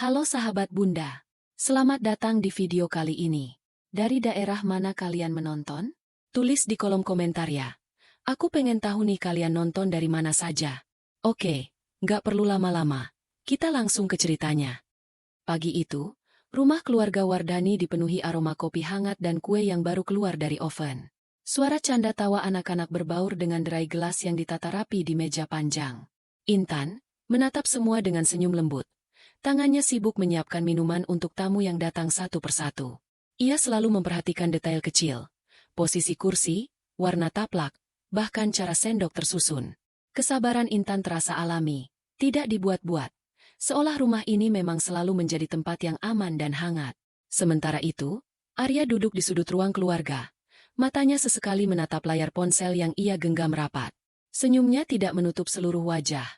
Halo sahabat Bunda, selamat datang di video kali ini. Dari daerah mana kalian menonton? Tulis di kolom komentar ya. Aku pengen tahu nih kalian nonton dari mana saja. Oke, nggak perlu lama-lama. Kita langsung ke ceritanya. Pagi itu, rumah keluarga Wardani dipenuhi aroma kopi hangat dan kue yang baru keluar dari oven. Suara canda tawa anak-anak berbaur dengan derai gelas yang ditata rapi di meja panjang. Intan menatap semua dengan senyum lembut. Tangannya sibuk menyiapkan minuman untuk tamu yang datang satu persatu. Ia selalu memperhatikan detail kecil. Posisi kursi, warna taplak, bahkan cara sendok tersusun. Kesabaran Intan terasa alami, tidak dibuat-buat. Seolah rumah ini memang selalu menjadi tempat yang aman dan hangat. Sementara itu, Arya duduk di sudut ruang keluarga. Matanya sesekali menatap layar ponsel yang ia genggam rapat. Senyumnya tidak menutup seluruh wajah.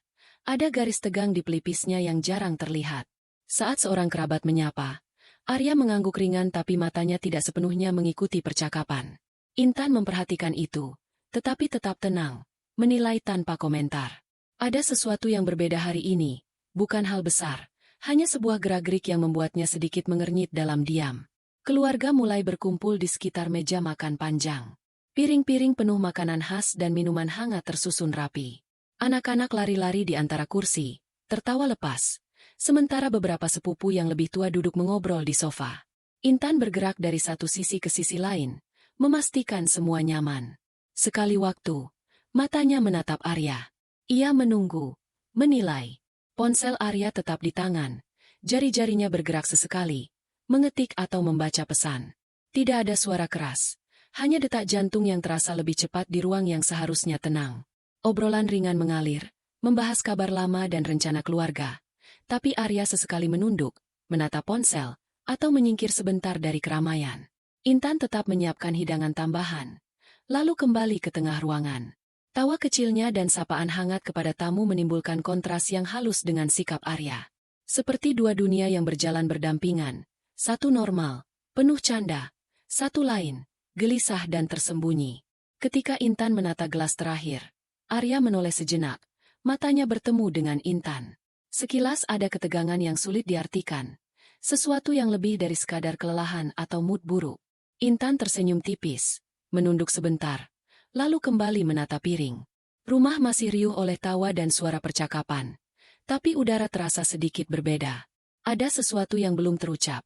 Ada garis tegang di pelipisnya yang jarang terlihat. Saat seorang kerabat menyapa, Arya mengangguk ringan tapi matanya tidak sepenuhnya mengikuti percakapan. Intan memperhatikan itu, tetapi tetap tenang, menilai tanpa komentar. Ada sesuatu yang berbeda hari ini, bukan hal besar, hanya sebuah gerak-gerik yang membuatnya sedikit mengernyit dalam diam. Keluarga mulai berkumpul di sekitar meja makan panjang. Piring-piring penuh makanan khas dan minuman hangat tersusun rapi. Anak-anak lari-lari di antara kursi, tertawa lepas, sementara beberapa sepupu yang lebih tua duduk mengobrol di sofa. Intan bergerak dari satu sisi ke sisi lain, memastikan semua nyaman. Sekali waktu, matanya menatap Arya. Ia menunggu, menilai. Ponsel Arya tetap di tangan, jari-jarinya bergerak sesekali, mengetik atau membaca pesan. Tidak ada suara keras, hanya detak jantung yang terasa lebih cepat di ruang yang seharusnya tenang. Obrolan ringan mengalir, membahas kabar lama dan rencana keluarga. Tapi Arya sesekali menunduk, menatap ponsel, atau menyingkir sebentar dari keramaian. Intan tetap menyiapkan hidangan tambahan, lalu kembali ke tengah ruangan. Tawa kecilnya dan sapaan hangat kepada tamu menimbulkan kontras yang halus dengan sikap Arya. Seperti dua dunia yang berjalan berdampingan, satu normal, penuh canda, satu lain, gelisah dan tersembunyi. Ketika Intan menata gelas terakhir, Arya menoleh sejenak, matanya bertemu dengan Intan. Sekilas ada ketegangan yang sulit diartikan, sesuatu yang lebih dari sekadar kelelahan atau mood buruk. Intan tersenyum tipis, menunduk sebentar, lalu kembali menata piring. Rumah masih riuh oleh tawa dan suara percakapan, tapi udara terasa sedikit berbeda. Ada sesuatu yang belum terucap,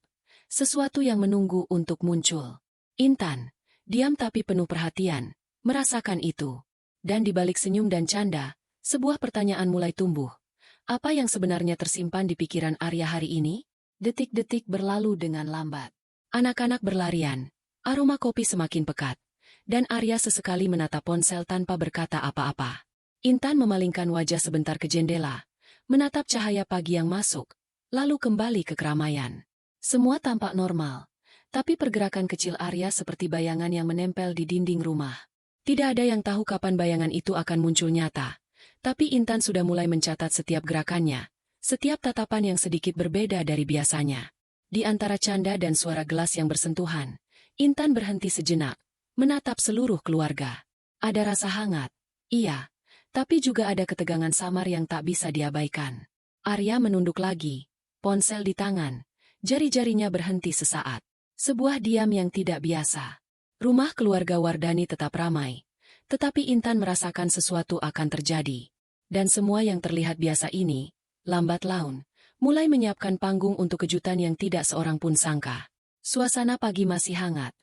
sesuatu yang menunggu untuk muncul. Intan, diam tapi penuh perhatian, merasakan itu. Dan di balik senyum dan canda, sebuah pertanyaan mulai tumbuh. Apa yang sebenarnya tersimpan di pikiran Arya hari ini? Detik-detik berlalu dengan lambat. Anak-anak berlarian, aroma kopi semakin pekat, dan Arya sesekali menatap ponsel tanpa berkata apa-apa. Intan memalingkan wajah sebentar ke jendela, menatap cahaya pagi yang masuk, lalu kembali ke keramaian. Semua tampak normal, tapi pergerakan kecil Arya seperti bayangan yang menempel di dinding rumah. Tidak ada yang tahu kapan bayangan itu akan muncul nyata, tapi Intan sudah mulai mencatat setiap gerakannya, setiap tatapan yang sedikit berbeda dari biasanya. Di antara canda dan suara gelas yang bersentuhan, Intan berhenti sejenak, menatap seluruh keluarga. Ada rasa hangat, iya, tapi juga ada ketegangan samar yang tak bisa diabaikan. Arya menunduk lagi, ponsel di tangan, jari-jarinya berhenti sesaat. Sebuah diam yang tidak biasa. Rumah keluarga Wardani tetap ramai, tetapi Intan merasakan sesuatu akan terjadi. Dan semua yang terlihat biasa ini, lambat laun, mulai menyiapkan panggung untuk kejutan yang tidak seorang pun sangka. Suasana pagi masih hangat,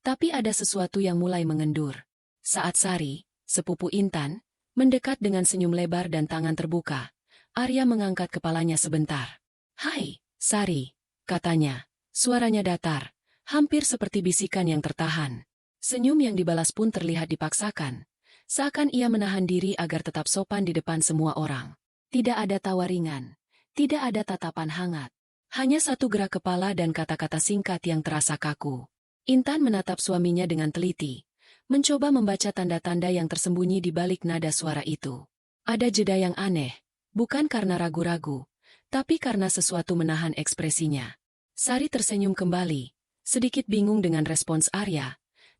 tapi ada sesuatu yang mulai mengendur. Saat Sari, sepupu Intan, mendekat dengan senyum lebar dan tangan terbuka, Arya mengangkat kepalanya sebentar. "Hai, Sari," katanya, suaranya datar, hampir seperti bisikan yang tertahan. Senyum yang dibalas pun terlihat dipaksakan, seakan ia menahan diri agar tetap sopan di depan semua orang. Tidak ada tawa ringan, tidak ada tatapan hangat, hanya satu gerak kepala dan kata-kata singkat yang terasa kaku. Intan menatap suaminya dengan teliti, mencoba membaca tanda-tanda yang tersembunyi di balik nada suara itu. Ada jeda yang aneh, bukan karena ragu-ragu, tapi karena sesuatu menahan ekspresinya. Sari tersenyum kembali, sedikit bingung dengan respons Arya,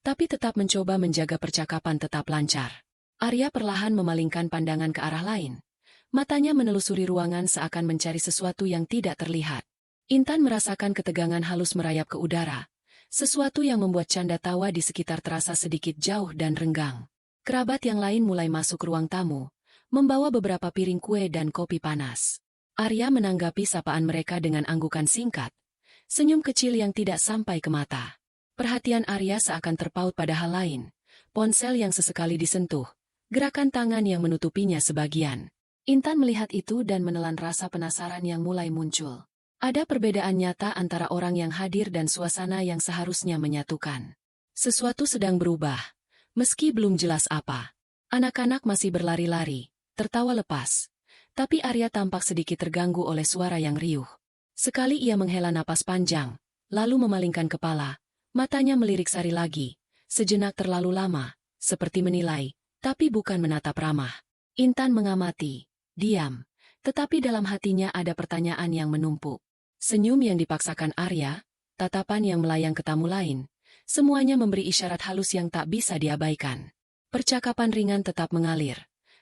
tapi tetap mencoba menjaga percakapan tetap lancar. Arya perlahan memalingkan pandangan ke arah lain. Matanya menelusuri ruangan seakan mencari sesuatu yang tidak terlihat. Intan merasakan ketegangan halus merayap ke udara, sesuatu yang membuat canda tawa di sekitar terasa sedikit jauh dan renggang. Kerabat yang lain mulai masuk ruang tamu, membawa beberapa piring kue dan kopi panas. Arya menanggapi sapaan mereka dengan anggukan singkat, senyum kecil yang tidak sampai ke mata. Perhatian Arya seakan terpaut pada hal lain, ponsel yang sesekali disentuh, gerakan tangan yang menutupinya sebagian. Intan melihat itu dan menelan rasa penasaran yang mulai muncul. Ada perbedaan nyata antara orang yang hadir dan suasana yang seharusnya menyatukan. Sesuatu sedang berubah, meski belum jelas apa. Anak-anak masih berlari-lari, tertawa lepas. Tapi Arya tampak sedikit terganggu oleh suara yang riuh. Sekali ia menghela napas panjang, lalu memalingkan kepala, matanya melirik Sari lagi, sejenak terlalu lama, seperti menilai, tapi bukan menatap ramah. Intan mengamati. Diam, tetapi dalam hatinya ada pertanyaan yang menumpuk. Senyum yang dipaksakan Arya, tatapan yang melayang ke tamu lain, semuanya memberi isyarat halus yang tak bisa diabaikan. Percakapan ringan tetap mengalir,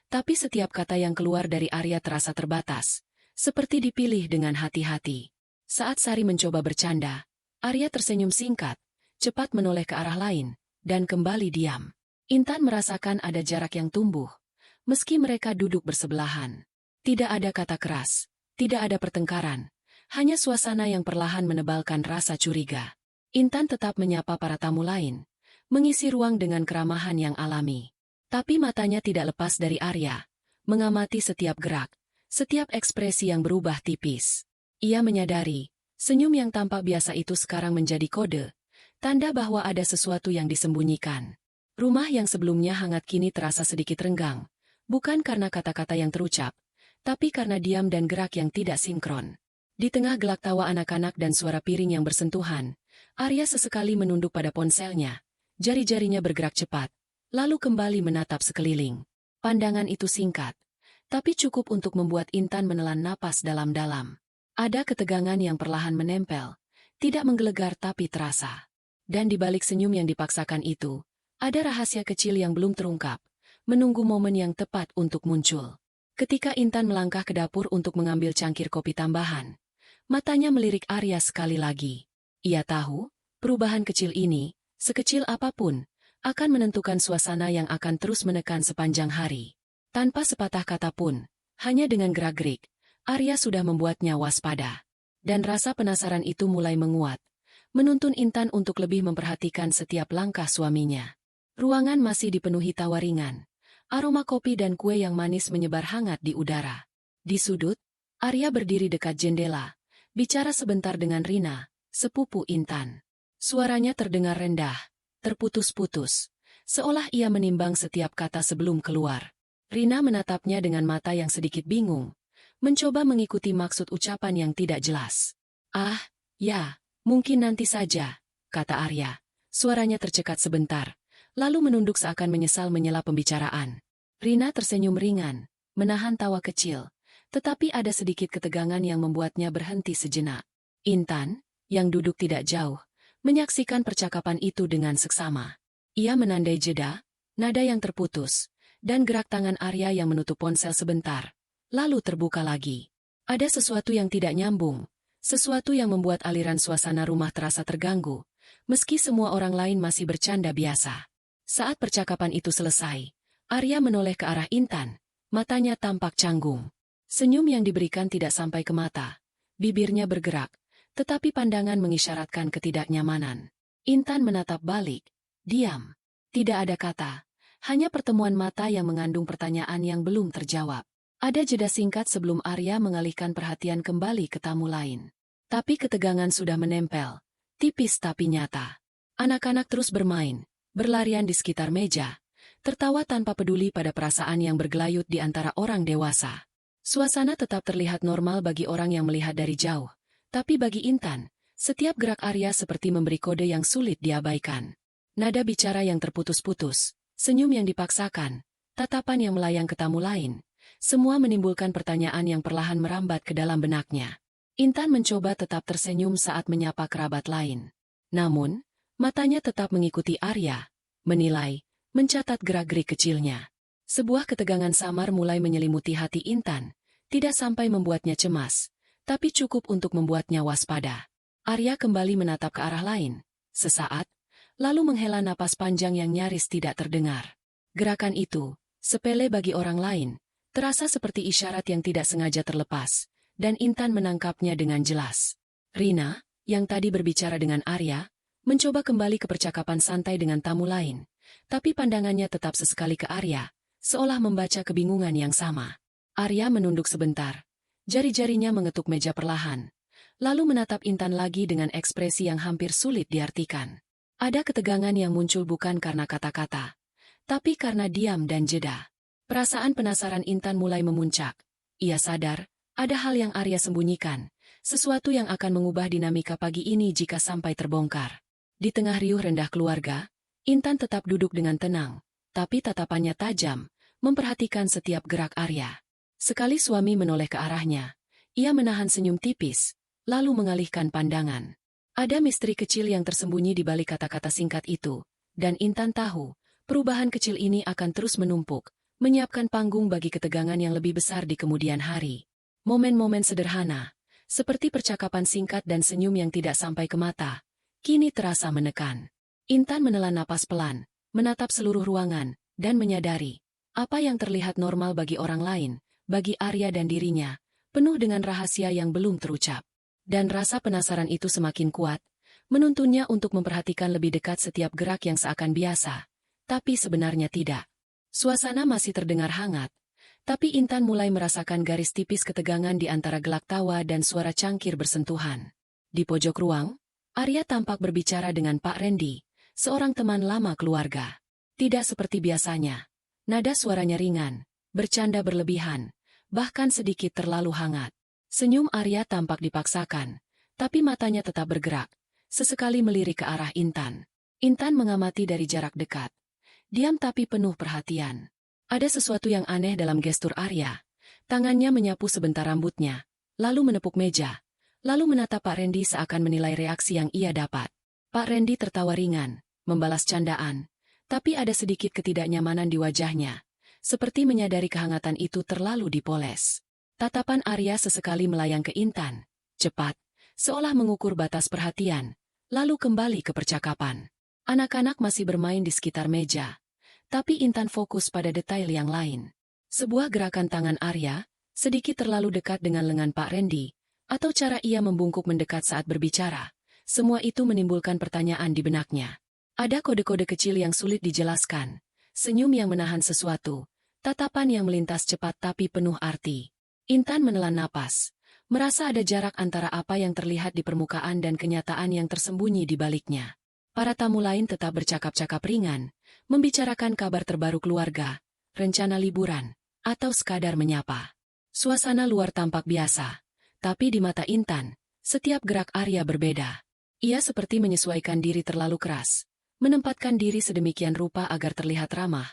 tapi setiap kata yang keluar dari Arya terasa terbatas, seperti dipilih dengan hati-hati. Saat Sari mencoba bercanda, Arya tersenyum singkat, cepat menoleh ke arah lain, dan kembali diam. Intan merasakan ada jarak yang tumbuh, meski mereka duduk bersebelahan. Tidak ada kata keras, tidak ada pertengkaran, hanya suasana yang perlahan menebalkan rasa curiga. Intan tetap menyapa para tamu lain, mengisi ruang dengan keramahan yang alami. Tapi matanya tidak lepas dari Arya, mengamati setiap gerak, setiap ekspresi yang berubah tipis. Ia menyadari, senyum yang tampak biasa itu sekarang menjadi kode, tanda bahwa ada sesuatu yang disembunyikan. Rumah yang sebelumnya hangat kini terasa sedikit renggang, bukan karena kata-kata yang terucap, tapi karena diam dan gerak yang tidak sinkron. Di tengah gelak tawa anak-anak dan suara piring yang bersentuhan, Arya sesekali menunduk pada ponselnya, jari-jarinya bergerak cepat, lalu kembali menatap sekeliling. Pandangan itu singkat, tapi cukup untuk membuat Intan menelan napas dalam-dalam. Ada ketegangan yang perlahan menempel, tidak menggelegar tapi terasa. Dan di balik senyum yang dipaksakan itu, ada rahasia kecil yang belum terungkap, menunggu momen yang tepat untuk muncul. Ketika Intan melangkah ke dapur untuk mengambil cangkir kopi tambahan, matanya melirik Arya sekali lagi. Ia tahu, perubahan kecil ini, sekecil apapun, akan menentukan suasana yang akan terus menekan sepanjang hari. Tanpa sepatah kata pun, hanya dengan gerak-gerik, Arya sudah membuatnya waspada. Dan rasa penasaran itu mulai menguat, menuntun Intan untuk lebih memperhatikan setiap langkah suaminya. Ruangan masih dipenuhi tawa ringan. Aroma kopi dan kue yang manis menyebar hangat di udara. Di sudut, Arya berdiri dekat jendela, bicara sebentar dengan Rina, sepupu Intan. Suaranya terdengar rendah, terputus-putus, seolah ia menimbang setiap kata sebelum keluar. Rina menatapnya dengan mata yang sedikit bingung, mencoba mengikuti maksud ucapan yang tidak jelas. "Ah, ya, mungkin nanti saja," kata Arya. Suaranya tercekat sebentar, lalu menunduk seakan menyesal menyela pembicaraan. Rina tersenyum ringan, menahan tawa kecil, tetapi ada sedikit ketegangan yang membuatnya berhenti sejenak. Intan, yang duduk tidak jauh, menyaksikan percakapan itu dengan seksama. Ia menandai jeda, nada yang terputus, dan gerak tangan Arya yang menutup ponsel sebentar, lalu terbuka lagi. Ada sesuatu yang tidak nyambung, sesuatu yang membuat aliran suasana rumah terasa terganggu, meski semua orang lain masih bercanda biasa. Saat percakapan itu selesai, Arya menoleh ke arah Intan, matanya tampak canggung. Senyum yang diberikan tidak sampai ke mata, bibirnya bergerak, tetapi pandangan mengisyaratkan ketidaknyamanan. Intan menatap balik, diam. Tidak ada kata, hanya pertemuan mata yang mengandung pertanyaan yang belum terjawab. Ada jeda singkat sebelum Arya mengalihkan perhatian kembali ke tamu lain. Tapi ketegangan sudah menempel, tipis tapi nyata. Anak-anak terus bermain, berlarian di sekitar meja, tertawa tanpa peduli pada perasaan yang bergelayut di antara orang dewasa. Suasana tetap terlihat normal bagi orang yang melihat dari jauh, tapi bagi Intan, setiap gerak Arya seperti memberi kode yang sulit diabaikan. Nada bicara yang terputus-putus, senyum yang dipaksakan, tatapan yang melayang ke tamu lain, semua menimbulkan pertanyaan yang perlahan merambat ke dalam benaknya. Intan mencoba tetap tersenyum saat menyapa kerabat lain. Namun, matanya tetap mengikuti Arya, menilai, mencatat gerak-gerik kecilnya. Sebuah ketegangan samar mulai menyelimuti hati Intan, tidak sampai membuatnya cemas, tapi cukup untuk membuatnya waspada. Arya kembali menatap ke arah lain. Sesaat, lalu menghela napas panjang yang nyaris tidak terdengar. Gerakan itu, sepele bagi orang lain, terasa seperti isyarat yang tidak sengaja terlepas, dan Intan menangkapnya dengan jelas. Rina, yang tadi berbicara dengan Arya, mencoba kembali ke percakapan santai dengan tamu lain, tapi pandangannya tetap sesekali ke Arya, seolah membaca kebingungan yang sama. Arya menunduk sebentar, jari-jarinya mengetuk meja perlahan, lalu menatap Intan lagi dengan ekspresi yang hampir sulit diartikan. Ada ketegangan yang muncul bukan karena kata-kata, tapi karena diam dan jeda. Perasaan penasaran Intan mulai memuncak. Ia sadar, ada hal yang Arya sembunyikan, sesuatu yang akan mengubah dinamika pagi ini jika sampai terbongkar. Di tengah riuh rendah keluarga, Intan tetap duduk dengan tenang, tapi tatapannya tajam, memperhatikan setiap gerak Arya. Sekali suami menoleh ke arahnya, ia menahan senyum tipis, lalu mengalihkan pandangan. Ada misteri kecil yang tersembunyi di balik kata-kata singkat itu, dan Intan tahu, perubahan kecil ini akan terus menumpuk, menyiapkan panggung bagi ketegangan yang lebih besar di kemudian hari. Momen-momen sederhana, seperti percakapan singkat dan senyum yang tidak sampai ke mata, kini terasa menekan. Intan menelan napas pelan, menatap seluruh ruangan, dan menyadari, apa yang terlihat normal bagi orang lain, bagi Arya dan dirinya, penuh dengan rahasia yang belum terucap. Dan rasa penasaran itu semakin kuat, menuntunnya untuk memperhatikan lebih dekat setiap gerak yang seakan biasa, tapi sebenarnya tidak. Suasana masih terdengar hangat, tapi Intan mulai merasakan garis tipis ketegangan di antara gelak tawa dan suara cangkir bersentuhan. Di pojok ruang, Arya tampak berbicara dengan Pak Randy, seorang teman lama keluarga. Tidak seperti biasanya. Nada suaranya ringan, bercanda berlebihan, bahkan sedikit terlalu hangat. Senyum Arya tampak dipaksakan, tapi matanya tetap bergerak, sesekali melirik ke arah Intan. Intan mengamati dari jarak dekat. Diam tapi penuh perhatian. Ada sesuatu yang aneh dalam gestur Arya. Tangannya menyapu sebentar rambutnya, lalu menepuk meja. Lalu menatap Pak Randy seakan menilai reaksi yang ia dapat. Pak Randy tertawa ringan, membalas candaan, tapi ada sedikit ketidaknyamanan di wajahnya, seperti menyadari kehangatan itu terlalu dipoles. Tatapan Arya sesekali melayang ke Intan, cepat, seolah mengukur batas perhatian, lalu kembali ke percakapan. Anak-anak masih bermain di sekitar meja, tapi Intan fokus pada detail yang lain. Sebuah gerakan tangan Arya, sedikit terlalu dekat dengan lengan Pak Randy, atau cara ia membungkuk mendekat saat berbicara, semua itu menimbulkan pertanyaan di benaknya. Ada kode-kode kecil yang sulit dijelaskan, senyum yang menahan sesuatu, tatapan yang melintas cepat tapi penuh arti. Intan menelan napas, merasa ada jarak antara apa yang terlihat di permukaan dan kenyataan yang tersembunyi di baliknya. Para tamu lain tetap bercakap-cakap ringan, membicarakan kabar terbaru keluarga, rencana liburan, atau sekadar menyapa. Suasana luar tampak biasa. Tapi di mata Intan, setiap gerak Arya berbeda. Ia seperti menyesuaikan diri terlalu keras, menempatkan diri sedemikian rupa agar terlihat ramah,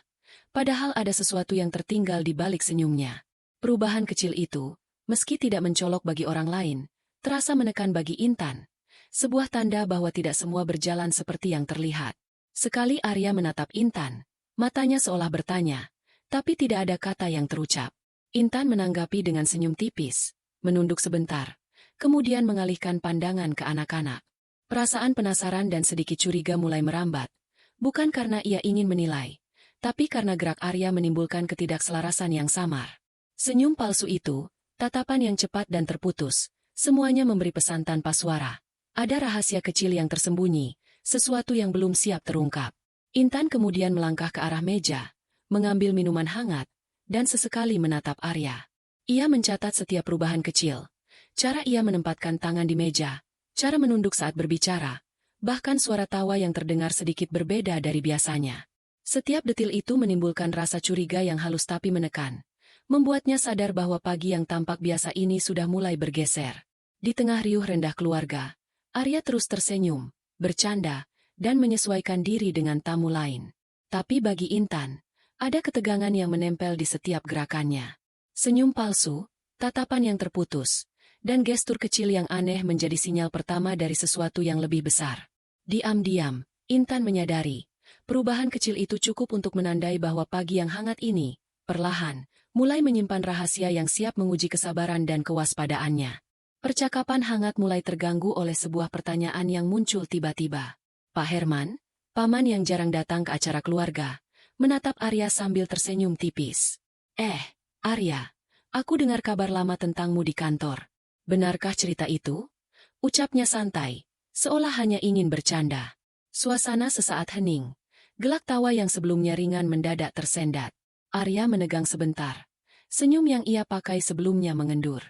padahal ada sesuatu yang tertinggal di balik senyumnya. Perubahan kecil itu, meski tidak mencolok bagi orang lain, terasa menekan bagi Intan, sebuah tanda bahwa tidak semua berjalan seperti yang terlihat. Sekali Arya menatap Intan, matanya seolah bertanya, tapi tidak ada kata yang terucap. Intan menanggapi dengan senyum tipis, menunduk sebentar, kemudian mengalihkan pandangan ke anak-anak. Perasaan penasaran dan sedikit curiga mulai merambat, bukan karena ia ingin menilai, tapi karena gerak Arya menimbulkan ketidakselarasan yang samar. Senyum palsu itu, tatapan yang cepat dan terputus, semuanya memberi pesan tanpa suara. Ada rahasia kecil yang tersembunyi, sesuatu yang belum siap terungkap. Intan kemudian melangkah ke arah meja, mengambil minuman hangat, dan sesekali menatap Arya. Ia mencatat setiap perubahan kecil, cara ia menempatkan tangan di meja, cara menunduk saat berbicara, bahkan suara tawa yang terdengar sedikit berbeda dari biasanya. Setiap detil itu menimbulkan rasa curiga yang halus tapi menekan, membuatnya sadar bahwa pagi yang tampak biasa ini sudah mulai bergeser. Di tengah riuh rendah keluarga, Arya terus tersenyum, bercanda, dan menyesuaikan diri dengan tamu lain. Tapi bagi Intan, ada ketegangan yang menempel di setiap gerakannya. Senyum palsu, tatapan yang terputus, dan gestur kecil yang aneh menjadi sinyal pertama dari sesuatu yang lebih besar. Diam-diam, Intan menyadari, perubahan kecil itu cukup untuk menandai bahwa pagi yang hangat ini, perlahan, mulai menyimpan rahasia yang siap menguji kesabaran dan kewaspadaannya. Percakapan hangat mulai terganggu oleh sebuah pertanyaan yang muncul tiba-tiba. Pak Herman, paman yang jarang datang ke acara keluarga, menatap Arya sambil tersenyum tipis. Arya, aku dengar kabar lama tentangmu di kantor. Benarkah cerita itu? Ucapnya santai, seolah hanya ingin bercanda. Suasana sesaat hening. Gelak tawa yang sebelumnya ringan mendadak tersendat. Arya menegang sebentar. Senyum yang ia pakai sebelumnya mengendur.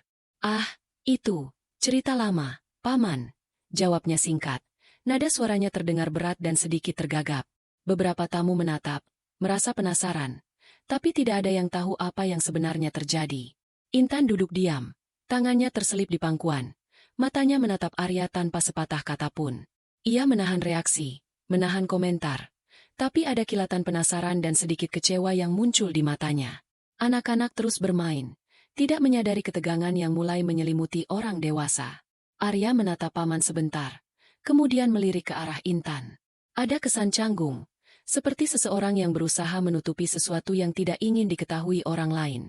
Itu, cerita lama, paman. Jawabnya singkat. Nada suaranya terdengar berat dan sedikit tergagap. Beberapa tamu menatap, merasa penasaran. Tapi tidak ada yang tahu apa yang sebenarnya terjadi. Intan duduk diam. Tangannya terselip di pangkuan. Matanya menatap Arya tanpa sepatah kata pun. Ia menahan reaksi, menahan komentar. Tapi ada kilatan penasaran dan sedikit kecewa yang muncul di matanya. Anak-anak terus bermain. Tidak menyadari ketegangan yang mulai menyelimuti orang dewasa. Arya menatap paman sebentar, kemudian melirik ke arah Intan. Ada kesan canggung, seperti seseorang yang berusaha menutupi sesuatu yang tidak ingin diketahui orang lain.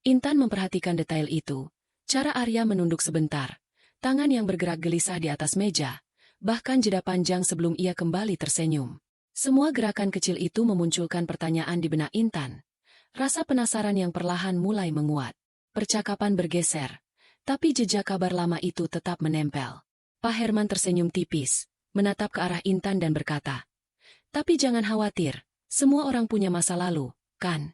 Intan memperhatikan detail itu. Cara Arya menunduk sebentar, tangan yang bergerak gelisah di atas meja, bahkan jeda panjang sebelum ia kembali tersenyum. Semua gerakan kecil itu memunculkan pertanyaan di benak Intan. Rasa penasaran yang perlahan mulai menguat. Percakapan bergeser, tapi jejak kabar lama itu tetap menempel. Pak Herman tersenyum tipis, menatap ke arah Intan dan berkata, "Tapi jangan khawatir, semua orang punya masa lalu, kan?"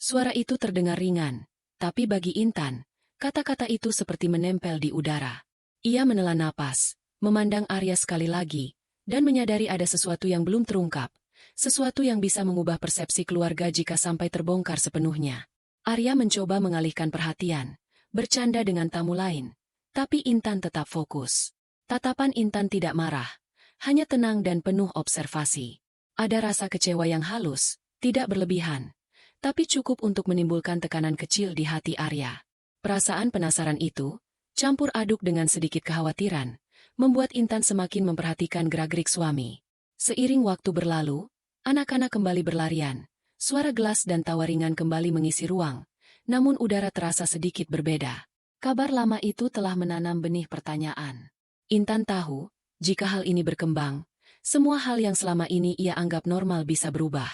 Suara itu terdengar ringan, tapi bagi Intan, kata-kata itu seperti menempel di udara. Ia menelan napas, memandang Arya sekali lagi, dan menyadari ada sesuatu yang belum terungkap, sesuatu yang bisa mengubah persepsi keluarga jika sampai terbongkar sepenuhnya. Arya mencoba mengalihkan perhatian, bercanda dengan tamu lain, tapi Intan tetap fokus. Tatapan Intan tidak marah, hanya tenang dan penuh observasi. Ada rasa kecewa yang halus, tidak berlebihan, tapi cukup untuk menimbulkan tekanan kecil di hati Arya. Perasaan penasaran itu, campur aduk dengan sedikit kekhawatiran, membuat Intan semakin memperhatikan gerak-gerik suami. Seiring waktu berlalu, anak-anak kembali berlarian. Suara gelas dan tawa ringan kembali mengisi ruang, namun udara terasa sedikit berbeda. Kabar lama itu telah menanam benih pertanyaan. Intan tahu, jika hal ini berkembang, semua hal yang selama ini ia anggap normal bisa berubah.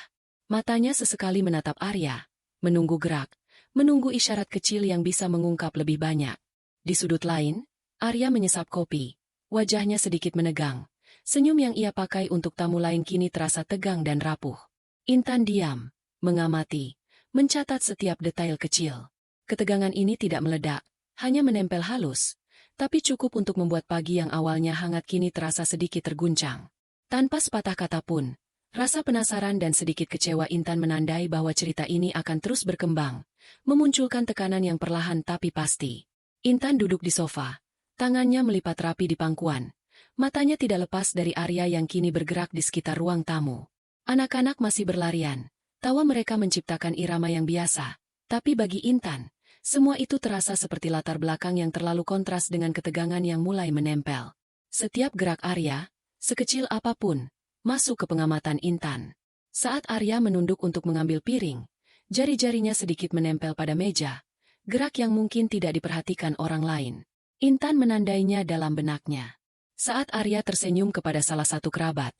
Matanya sesekali menatap Arya, menunggu gerak, menunggu isyarat kecil yang bisa mengungkap lebih banyak. Di sudut lain, Arya menyesap kopi, wajahnya sedikit menegang. Senyum yang ia pakai untuk tamu lain kini terasa tegang dan rapuh. Intan diam, mengamati, mencatat setiap detail kecil. Ketegangan ini tidak meledak, hanya menempel halus, tapi cukup untuk membuat pagi yang awalnya hangat kini terasa sedikit terguncang. Tanpa sepatah kata pun, rasa penasaran dan sedikit kecewa Intan menandai bahwa cerita ini akan terus berkembang, memunculkan tekanan yang perlahan tapi pasti. Intan duduk di sofa, tangannya melipat rapi di pangkuan, matanya tidak lepas dari Arya yang kini bergerak di sekitar ruang tamu. Anak-anak masih berlarian, tawa mereka menciptakan irama yang biasa, tapi bagi Intan, semua itu terasa seperti latar belakang yang terlalu kontras dengan ketegangan yang mulai menempel. Setiap gerak Arya, sekecil apapun, masuk ke pengamatan Intan. Saat Arya menunduk untuk mengambil piring, jari-jarinya sedikit menempel pada meja, gerak yang mungkin tidak diperhatikan orang lain. Intan menandainya dalam benaknya. Saat Arya tersenyum kepada salah satu kerabat,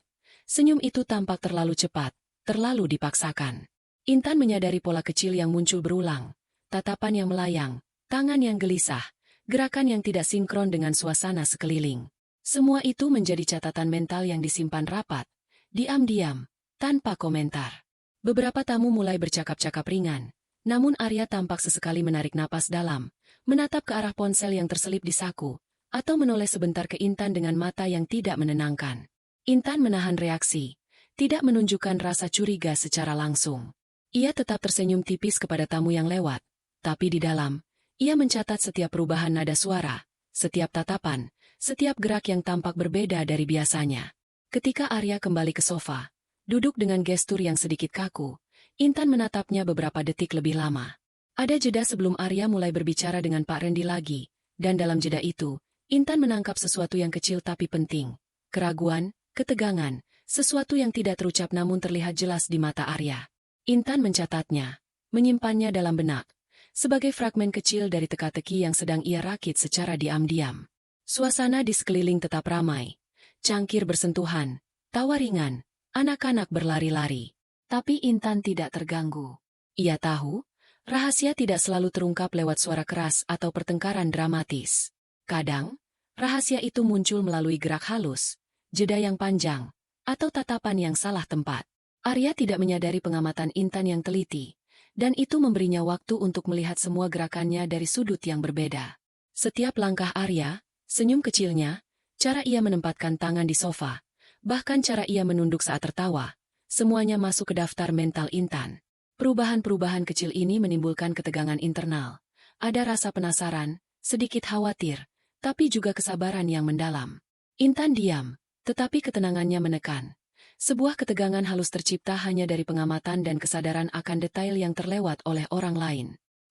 senyum itu tampak terlalu cepat, terlalu dipaksakan. Intan menyadari pola kecil yang muncul berulang, tatapan yang melayang, tangan yang gelisah, gerakan yang tidak sinkron dengan suasana sekeliling. Semua itu menjadi catatan mental yang disimpan rapat, diam-diam, tanpa komentar. Beberapa tamu mulai bercakap-cakap ringan, namun Arya tampak sesekali menarik napas dalam, menatap ke arah ponsel yang terselip di saku, atau menoleh sebentar ke Intan dengan mata yang tidak menenangkan. Intan menahan reaksi, tidak menunjukkan rasa curiga secara langsung. Ia tetap tersenyum tipis kepada tamu yang lewat, tapi di dalam, ia mencatat setiap perubahan nada suara, setiap tatapan, setiap gerak yang tampak berbeda dari biasanya. Ketika Arya kembali ke sofa, duduk dengan gestur yang sedikit kaku, Intan menatapnya beberapa detik lebih lama. Ada jeda sebelum Arya mulai berbicara dengan Pak Randy lagi, dan dalam jeda itu, Intan menangkap sesuatu yang kecil tapi penting. Keraguan, ketegangan, sesuatu yang tidak terucap namun terlihat jelas di mata Arya. Intan mencatatnya, menyimpannya dalam benak, sebagai fragmen kecil dari teka-teki yang sedang ia rakit secara diam-diam. Suasana di sekeliling tetap ramai. Cangkir bersentuhan, tawa ringan, anak-anak berlari-lari. Tapi Intan tidak terganggu. Ia tahu, rahasia tidak selalu terungkap lewat suara keras atau pertengkaran dramatis. Kadang, rahasia itu muncul melalui gerak halus, jeda yang panjang, atau tatapan yang salah tempat. Arya tidak menyadari pengamatan Intan yang teliti, dan itu memberinya waktu untuk melihat semua gerakannya dari sudut yang berbeda. Setiap langkah Arya, senyum kecilnya, cara ia menempatkan tangan di sofa, bahkan cara ia menunduk saat tertawa, semuanya masuk ke daftar mental Intan. Perubahan-perubahan kecil ini menimbulkan ketegangan internal. Ada rasa penasaran, sedikit khawatir, tapi juga kesabaran yang mendalam. Intan diam, tetapi ketenangannya menekan. Sebuah ketegangan halus tercipta hanya dari pengamatan dan kesadaran akan detail yang terlewat oleh orang lain.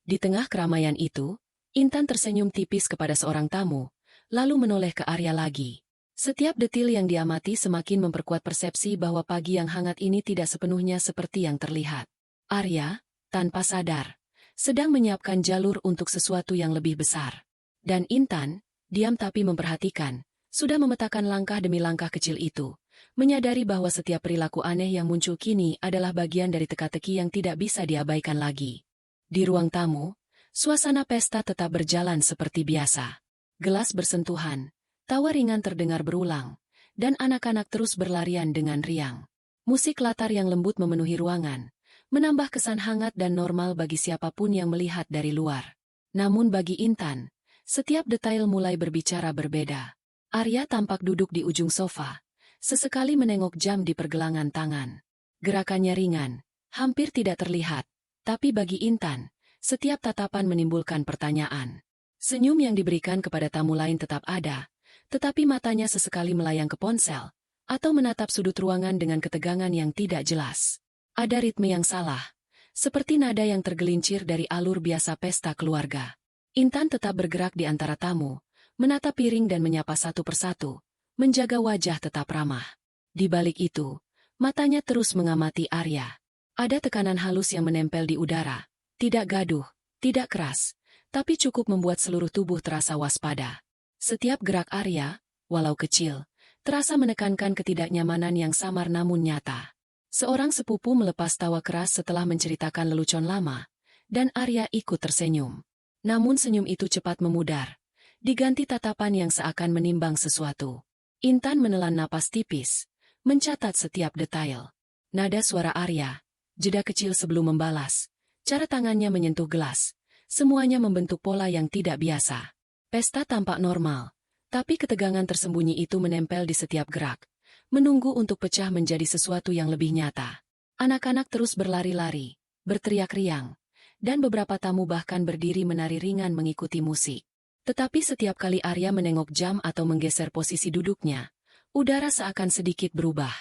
Di tengah keramaian itu, Intan tersenyum tipis kepada seorang tamu, lalu menoleh ke Arya lagi. Setiap detil yang diamati semakin memperkuat persepsi bahwa pagi yang hangat ini tidak sepenuhnya seperti yang terlihat. Arya, tanpa sadar, sedang menyiapkan jalur untuk sesuatu yang lebih besar. Dan Intan, diam tapi memperhatikan, sudah memetakan langkah demi langkah kecil itu, menyadari bahwa setiap perilaku aneh yang muncul kini adalah bagian dari teka-teki yang tidak bisa diabaikan lagi. Di ruang tamu, suasana pesta tetap berjalan seperti biasa. Gelas bersentuhan, tawa ringan terdengar berulang, dan anak-anak terus berlarian dengan riang. Musik latar yang lembut memenuhi ruangan, menambah kesan hangat dan normal bagi siapapun yang melihat dari luar. Namun bagi Intan, setiap detail mulai berbicara berbeda. Arya tampak duduk di ujung sofa, sesekali menengok jam di pergelangan tangan. Gerakannya ringan, hampir tidak terlihat, tapi bagi Intan, setiap tatapan menimbulkan pertanyaan. Senyum yang diberikan kepada tamu lain tetap ada, tetapi matanya sesekali melayang ke ponsel, atau menatap sudut ruangan dengan ketegangan yang tidak jelas. Ada ritme yang salah, seperti nada yang tergelincir dari alur biasa pesta keluarga. Intan tetap bergerak di antara tamu, menatap piring dan menyapa satu persatu, menjaga wajah tetap ramah. Di balik itu, matanya terus mengamati Arya. Ada tekanan halus yang menempel di udara, tidak gaduh, tidak keras, tapi cukup membuat seluruh tubuh terasa waspada. Setiap gerak Arya, walau kecil, terasa menekankan ketidaknyamanan yang samar namun nyata. Seorang sepupu melepas tawa keras setelah menceritakan lelucon lama, dan Arya ikut tersenyum. Namun senyum itu cepat memudar, diganti tatapan yang seakan menimbang sesuatu. Intan menelan napas tipis, mencatat setiap detail. Nada suara Arya, jeda kecil sebelum membalas, cara tangannya menyentuh gelas, semuanya membentuk pola yang tidak biasa. Pesta tampak normal, tapi ketegangan tersembunyi itu menempel di setiap gerak, menunggu untuk pecah menjadi sesuatu yang lebih nyata. Anak-anak terus berlari-lari, berteriak riang, dan beberapa tamu bahkan berdiri menari ringan mengikuti musik. Tetapi setiap kali Arya menengok jam atau menggeser posisi duduknya, udara seakan sedikit berubah.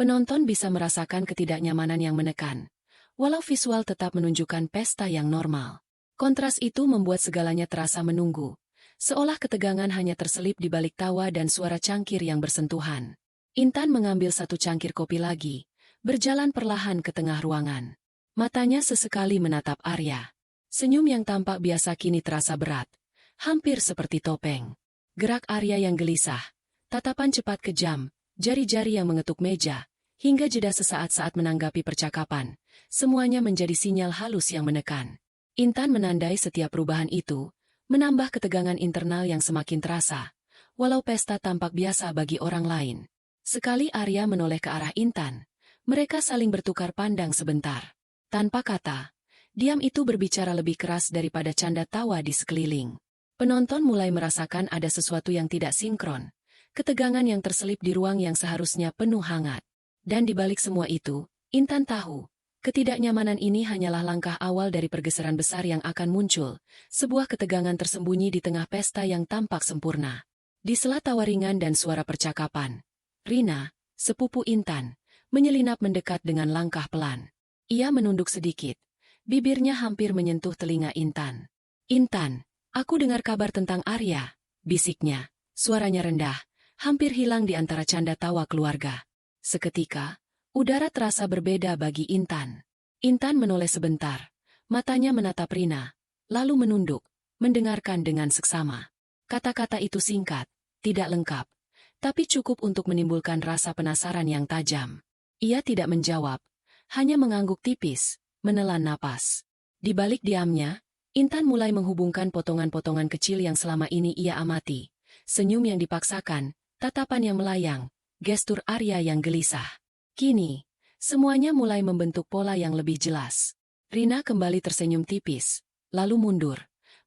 Penonton bisa merasakan ketidaknyamanan yang menekan, walau visual tetap menunjukkan pesta yang normal. Kontras itu membuat segalanya terasa menunggu, seolah ketegangan hanya terselip di balik tawa dan suara cangkir yang bersentuhan. Intan mengambil satu cangkir kopi lagi, berjalan perlahan ke tengah ruangan. Matanya sesekali menatap Arya. Senyum yang tampak biasa kini terasa berat, hampir seperti topeng. Gerak Arya yang gelisah, tatapan cepat kejam, jari-jari yang mengetuk meja, hingga jeda sesaat saat menanggapi percakapan, semuanya menjadi sinyal halus yang menekan. Intan menandai setiap perubahan itu, menambah ketegangan internal yang semakin terasa, walau pesta tampak biasa bagi orang lain. Sekali Arya menoleh ke arah Intan, mereka saling bertukar pandang sebentar. Tanpa kata, diam itu berbicara lebih keras daripada canda tawa di sekeliling. Penonton mulai merasakan ada sesuatu yang tidak sinkron, ketegangan yang terselip di ruang yang seharusnya penuh hangat. Dan di balik semua itu, Intan tahu, ketidaknyamanan ini hanyalah langkah awal dari pergeseran besar yang akan muncul, sebuah ketegangan tersembunyi di tengah pesta yang tampak sempurna. Di sela tawa ringan dan suara percakapan, Rina, sepupu Intan, menyelinap mendekat dengan langkah pelan. Ia menunduk sedikit, bibirnya hampir menyentuh telinga Intan. "Intan, aku dengar kabar tentang Arya," bisiknya, suaranya rendah, hampir hilang di antara canda tawa keluarga. Seketika, udara terasa berbeda bagi Intan. Intan menoleh sebentar, matanya menatap Rina, lalu menunduk, mendengarkan dengan seksama. Kata-kata itu singkat, tidak lengkap, tapi cukup untuk menimbulkan rasa penasaran yang tajam. Ia tidak menjawab, hanya mengangguk tipis, menelan napas. Di balik diamnya, Intan mulai menghubungkan potongan-potongan kecil yang selama ini ia amati. Senyum yang dipaksakan, tatapan yang melayang, gestur Arya yang gelisah. Kini, semuanya mulai membentuk pola yang lebih jelas. Rina kembali tersenyum tipis, lalu mundur,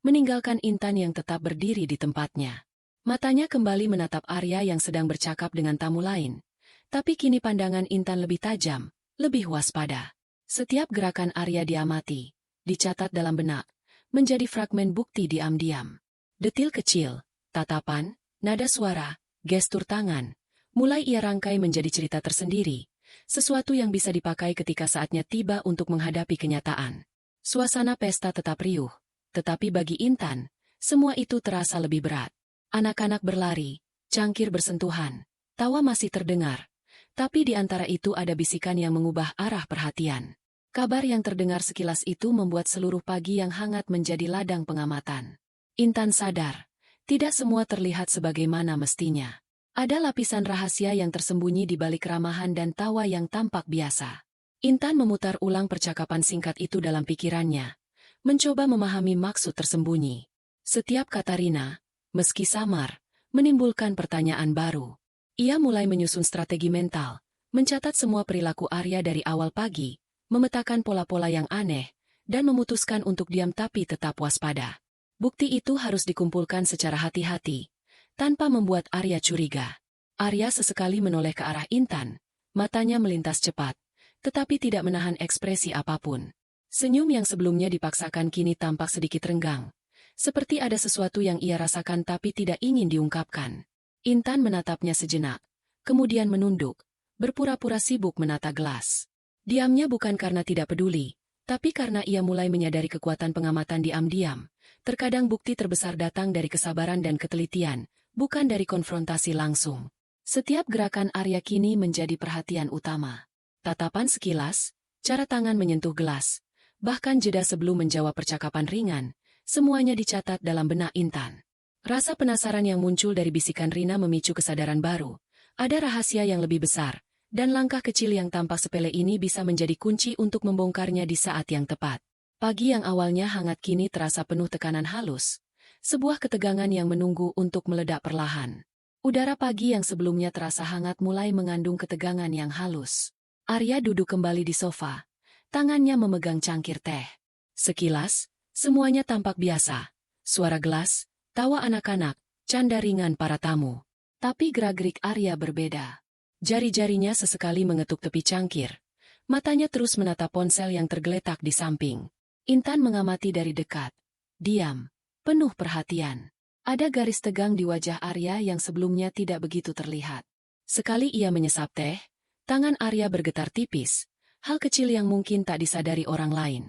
meninggalkan Intan yang tetap berdiri di tempatnya. Matanya kembali menatap Arya yang sedang bercakap dengan tamu lain. Tapi kini pandangan Intan lebih tajam, lebih waspada. Setiap gerakan Arya diamati, dicatat dalam benak, menjadi fragmen bukti diam-diam. Detil kecil, tatapan, nada suara, gestur tangan, mulai ia rangkai menjadi cerita tersendiri, sesuatu yang bisa dipakai ketika saatnya tiba untuk menghadapi kenyataan. Suasana pesta tetap riuh, tetapi bagi Intan, semua itu terasa lebih berat. Anak-anak berlari, cangkir bersentuhan, tawa masih terdengar, tapi di antara itu ada bisikan yang mengubah arah perhatian. Kabar yang terdengar sekilas itu membuat seluruh pagi yang hangat menjadi ladang pengamatan. Intan sadar, tidak semua terlihat sebagaimana mestinya. Ada lapisan rahasia yang tersembunyi di balik ramahan dan tawa yang tampak biasa. Intan memutar ulang percakapan singkat itu dalam pikirannya, mencoba memahami maksud tersembunyi. Setiap kata Rina, meski samar, menimbulkan pertanyaan baru. Ia mulai menyusun strategi mental, mencatat semua perilaku Arya dari awal pagi, memetakan pola-pola yang aneh, dan memutuskan untuk diam tapi tetap waspada. Bukti itu harus dikumpulkan secara hati-hati, tanpa membuat Arya curiga. Arya sesekali menoleh ke arah Intan, matanya melintas cepat, tetapi tidak menahan ekspresi apapun. Senyum yang sebelumnya dipaksakan kini tampak sedikit renggang, seperti ada sesuatu yang ia rasakan tapi tidak ingin diungkapkan. Intan menatapnya sejenak, kemudian menunduk, berpura-pura sibuk menata gelas. Diamnya bukan karena tidak peduli, tapi karena ia mulai menyadari kekuatan pengamatan diam-diam. Terkadang bukti terbesar datang dari kesabaran dan ketelitian, bukan dari konfrontasi langsung. Setiap gerakan Arya kini menjadi perhatian utama. Tatapan sekilas, cara tangan menyentuh gelas, bahkan jeda sebelum menjawab percakapan ringan, semuanya dicatat dalam benak Intan. Rasa penasaran yang muncul dari bisikan Rina memicu kesadaran baru. Ada rahasia yang lebih besar, dan langkah kecil yang tampak sepele ini bisa menjadi kunci untuk membongkarnya di saat yang tepat. Pagi yang awalnya hangat kini terasa penuh tekanan halus. Sebuah ketegangan yang menunggu untuk meledak perlahan. Udara pagi yang sebelumnya terasa hangat mulai mengandung ketegangan yang halus. Arya duduk kembali di sofa. Tangannya memegang cangkir teh. Sekilas, semuanya tampak biasa. Suara gelas, tawa anak-anak, canda ringan para tamu. Tapi gerak-gerik Arya berbeda. Jari-jarinya sesekali mengetuk tepi cangkir. Matanya terus menatap ponsel yang tergeletak di samping. Intan mengamati dari dekat. Diam, penuh perhatian. Ada garis tegang di wajah Arya yang sebelumnya tidak begitu terlihat. Sekali ia menyesap teh, tangan Arya bergetar tipis. Hal kecil yang mungkin tak disadari orang lain.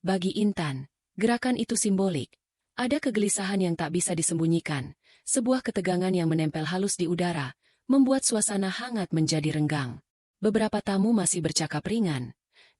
Bagi Intan, gerakan itu simbolik. Ada kegelisahan yang tak bisa disembunyikan. Sebuah ketegangan yang menempel halus di udara, membuat suasana hangat menjadi renggang. Beberapa tamu masih bercakap ringan,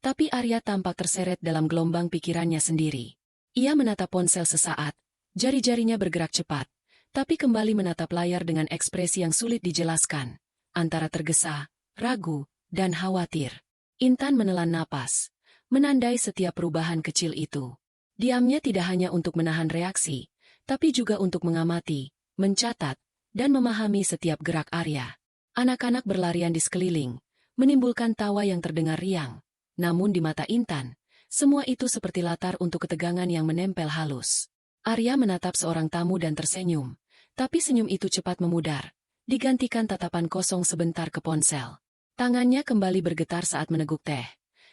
tapi Arya tampak terseret dalam gelombang pikirannya sendiri. Ia menatap ponsel sesaat, jari-jarinya bergerak cepat, tapi kembali menatap layar dengan ekspresi yang sulit dijelaskan, antara tergesa, ragu, dan khawatir. Intan menelan napas, menandai setiap perubahan kecil itu. Diamnya tidak hanya untuk menahan reaksi, tapi juga untuk mengamati, mencatat, dan memahami setiap gerak Arya. Anak-anak berlarian di sekeliling, menimbulkan tawa yang terdengar riang. Namun di mata Intan, semua itu seperti latar untuk ketegangan yang menempel halus. Arya menatap seorang tamu dan tersenyum, tapi senyum itu cepat memudar, digantikan tatapan kosong sebentar ke ponsel. Tangannya kembali bergetar saat meneguk teh.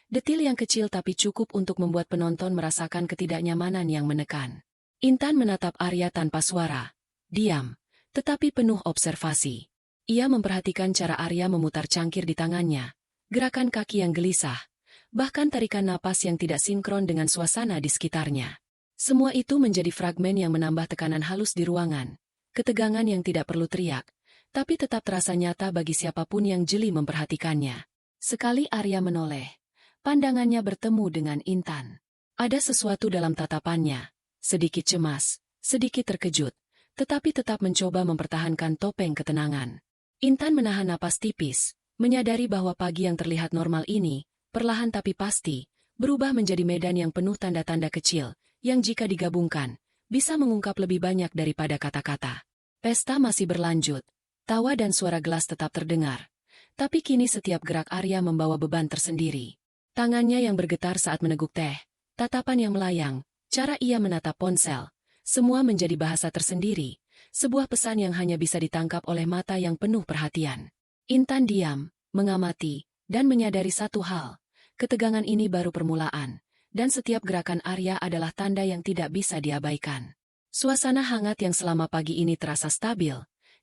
Detil yang kecil tapi cukup untuk membuat penonton merasakan ketidaknyamanan yang menekan. Intan menatap Arya tanpa suara, diam, tetapi penuh observasi. Ia memperhatikan cara Arya memutar cangkir di tangannya, gerakan kaki yang gelisah, bahkan tarikan napas yang tidak sinkron dengan suasana di sekitarnya. Semua itu menjadi fragmen yang menambah tekanan halus di ruangan, ketegangan yang tidak perlu teriak, tapi tetap terasa nyata bagi siapapun yang jeli memperhatikannya. Sekali Arya menoleh, pandangannya bertemu dengan Intan. Ada sesuatu dalam tatapannya, sedikit cemas, sedikit terkejut, tetapi tetap mencoba mempertahankan topeng ketenangan. Intan menahan napas tipis, menyadari bahwa pagi yang terlihat normal ini, perlahan tapi pasti, berubah menjadi medan yang penuh tanda-tanda kecil, yang jika digabungkan, bisa mengungkap lebih banyak daripada kata-kata. Pesta masih berlanjut, tawa dan suara gelas tetap terdengar. Tapi kini setiap gerak Arya membawa beban tersendiri. Tangannya yang bergetar saat meneguk teh, tatapan yang melayang, cara ia menatap ponsel, semua menjadi bahasa tersendiri, sebuah pesan yang hanya bisa ditangkap oleh mata yang penuh perhatian. Intan diam, mengamati, dan menyadari satu hal, ketegangan ini baru permulaan, dan setiap gerakan Arya adalah tanda yang tidak bisa diabaikan. Suasana hangat yang selama pagi ini terasa stabil,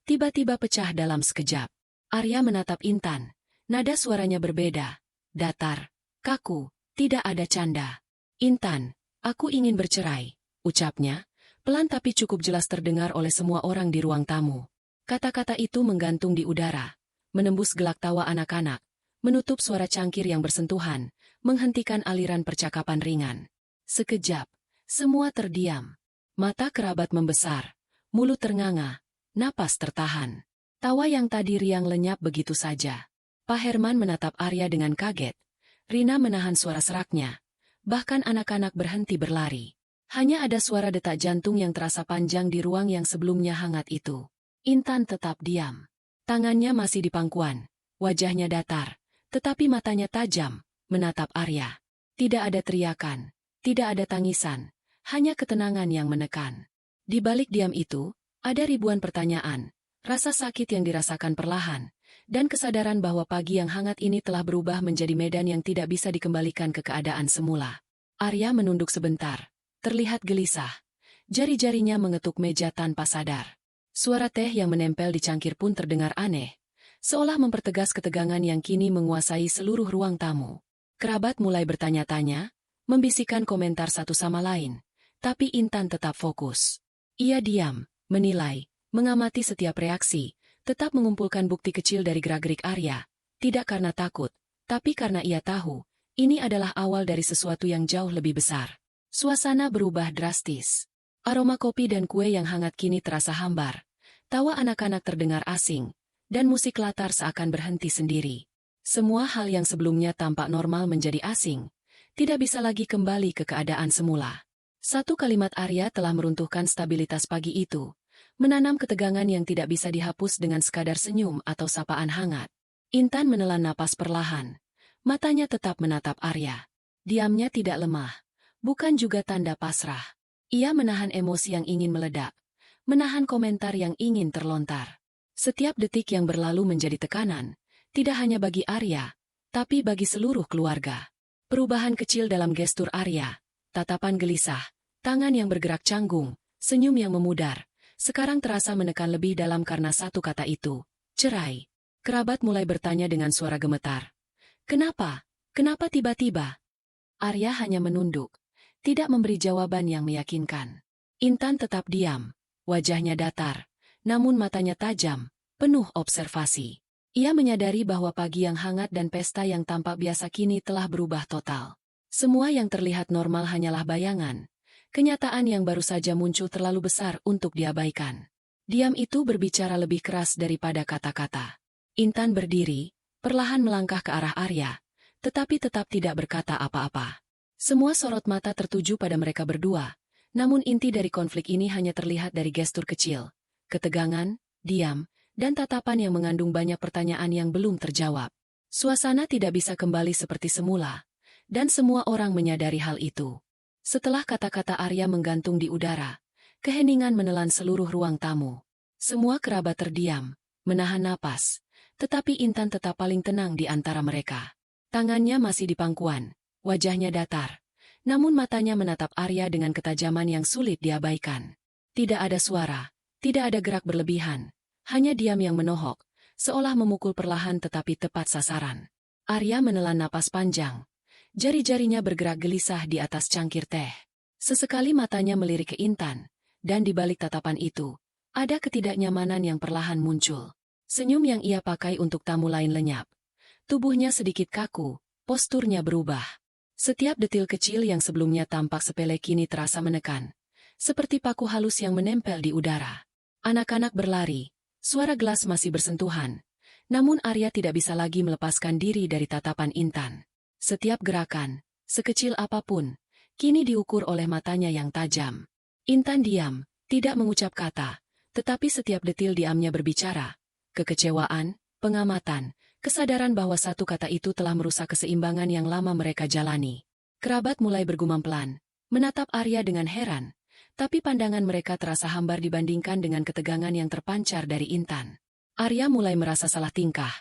tiba-tiba pecah dalam sekejap. Arya menatap Intan, nada suaranya berbeda, datar, kaku, tidak ada canda. Intan, aku ingin bercerai, ucapnya, pelan tapi cukup jelas terdengar oleh semua orang di ruang tamu. Kata-kata itu menggantung di udara, menembus gelak tawa anak-anak, menutup suara cangkir yang bersentuhan, menghentikan aliran percakapan ringan. Sekejap, semua terdiam. Mata kerabat membesar, mulut ternganga, napas tertahan. Tawa yang tadi riang lenyap begitu saja. Pak Herman menatap Arya dengan kaget. Rina menahan suara seraknya. Bahkan anak-anak berhenti berlari. Hanya ada suara detak jantung yang terasa panjang di ruang yang sebelumnya hangat itu. Intan tetap diam. Tangannya masih di pangkuan. Wajahnya datar. Tetapi matanya tajam, menatap Arya. Tidak ada teriakan. Tidak ada tangisan. Hanya ketenangan yang menekan. Di balik diam itu, ada ribuan pertanyaan. Rasa sakit yang dirasakan perlahan. Dan kesadaran bahwa pagi yang hangat ini telah berubah menjadi medan yang tidak bisa dikembalikan ke keadaan semula. Arya menunduk sebentar. Terlihat gelisah. Jari-jarinya mengetuk meja tanpa sadar. Suara teh yang menempel di cangkir pun terdengar aneh. Seolah mempertegas ketegangan yang kini menguasai seluruh ruang tamu. Kerabat mulai bertanya-tanya, membisikkan komentar satu sama lain. Tapi Intan tetap fokus. Ia diam, menilai, mengamati setiap reaksi, tetap mengumpulkan bukti kecil dari gerak-gerik Arya. Tidak karena takut, tapi karena ia tahu, ini adalah awal dari sesuatu yang jauh lebih besar. Suasana berubah drastis. Aroma kopi dan kue yang hangat kini terasa hambar. Tawa anak-anak terdengar asing, dan musik latar seakan berhenti sendiri. Semua hal yang sebelumnya tampak normal menjadi asing, tidak bisa lagi kembali ke keadaan semula. Satu kalimat Arya telah meruntuhkan stabilitas pagi itu, menanam ketegangan yang tidak bisa dihapus dengan sekadar senyum atau sapaan hangat. Intan menelan napas perlahan, matanya tetap menatap Arya. Diamnya tidak lemah. Bukan juga tanda pasrah. Ia menahan emosi yang ingin meledak, menahan komentar yang ingin terlontar. Setiap detik yang berlalu menjadi tekanan, tidak hanya bagi Arya, tapi bagi seluruh keluarga. Perubahan kecil dalam gestur Arya, tatapan gelisah, tangan yang bergerak canggung, senyum yang memudar, sekarang terasa menekan lebih dalam karena satu kata itu, cerai. Kerabat mulai bertanya dengan suara gemetar. Kenapa? Kenapa tiba-tiba? Arya hanya menunduk. Tidak memberi jawaban yang meyakinkan. Intan tetap diam, wajahnya datar, namun matanya tajam, penuh observasi. Ia menyadari bahwa pagi yang hangat dan pesta yang tampak biasa kini telah berubah total. Semua yang terlihat normal hanyalah bayangan. Kenyataan yang baru saja muncul terlalu besar untuk diabaikan. Diam itu berbicara lebih keras daripada kata-kata. Intan berdiri, perlahan melangkah ke arah Arya, tetapi tetap tidak berkata apa-apa. Semua sorot mata tertuju pada mereka berdua, namun inti dari konflik ini hanya terlihat dari gestur kecil, ketegangan, diam, dan tatapan yang mengandung banyak pertanyaan yang belum terjawab. Suasana tidak bisa kembali seperti semula, dan semua orang menyadari hal itu. Setelah kata-kata Arya menggantung di udara, keheningan menelan seluruh ruang tamu. Semua kerabat terdiam, menahan napas, tetapi Intan tetap paling tenang di antara mereka. Tangannya masih di pangkuan. Wajahnya datar, namun matanya menatap Arya dengan ketajaman yang sulit diabaikan. Tidak ada suara, tidak ada gerak berlebihan, hanya diam yang menohok, seolah memukul perlahan tetapi tepat sasaran. Arya menelan napas panjang, jari-jarinya bergerak gelisah di atas cangkir teh. Sesekali matanya melirik ke Intan, dan di balik tatapan itu, ada ketidaknyamanan yang perlahan muncul. Senyum yang ia pakai untuk tamu lain lenyap. Tubuhnya sedikit kaku, posturnya berubah. Setiap detil kecil yang sebelumnya tampak sepele kini terasa menekan, seperti paku halus yang menempel di udara. Anak-anak berlari, suara gelas masih bersentuhan. Namun Arya tidak bisa lagi melepaskan diri dari tatapan Intan. Setiap gerakan, sekecil apapun, kini diukur oleh matanya yang tajam. Intan diam, tidak mengucap kata, tetapi setiap detil diamnya berbicara. Kekecewaan, pengamatan, kesadaran bahwa satu kata itu telah merusak keseimbangan yang lama mereka jalani. Kerabat mulai bergumam pelan, menatap Arya dengan heran, tapi pandangan mereka terasa hambar dibandingkan dengan ketegangan yang terpancar dari Intan. Arya mulai merasa salah tingkah,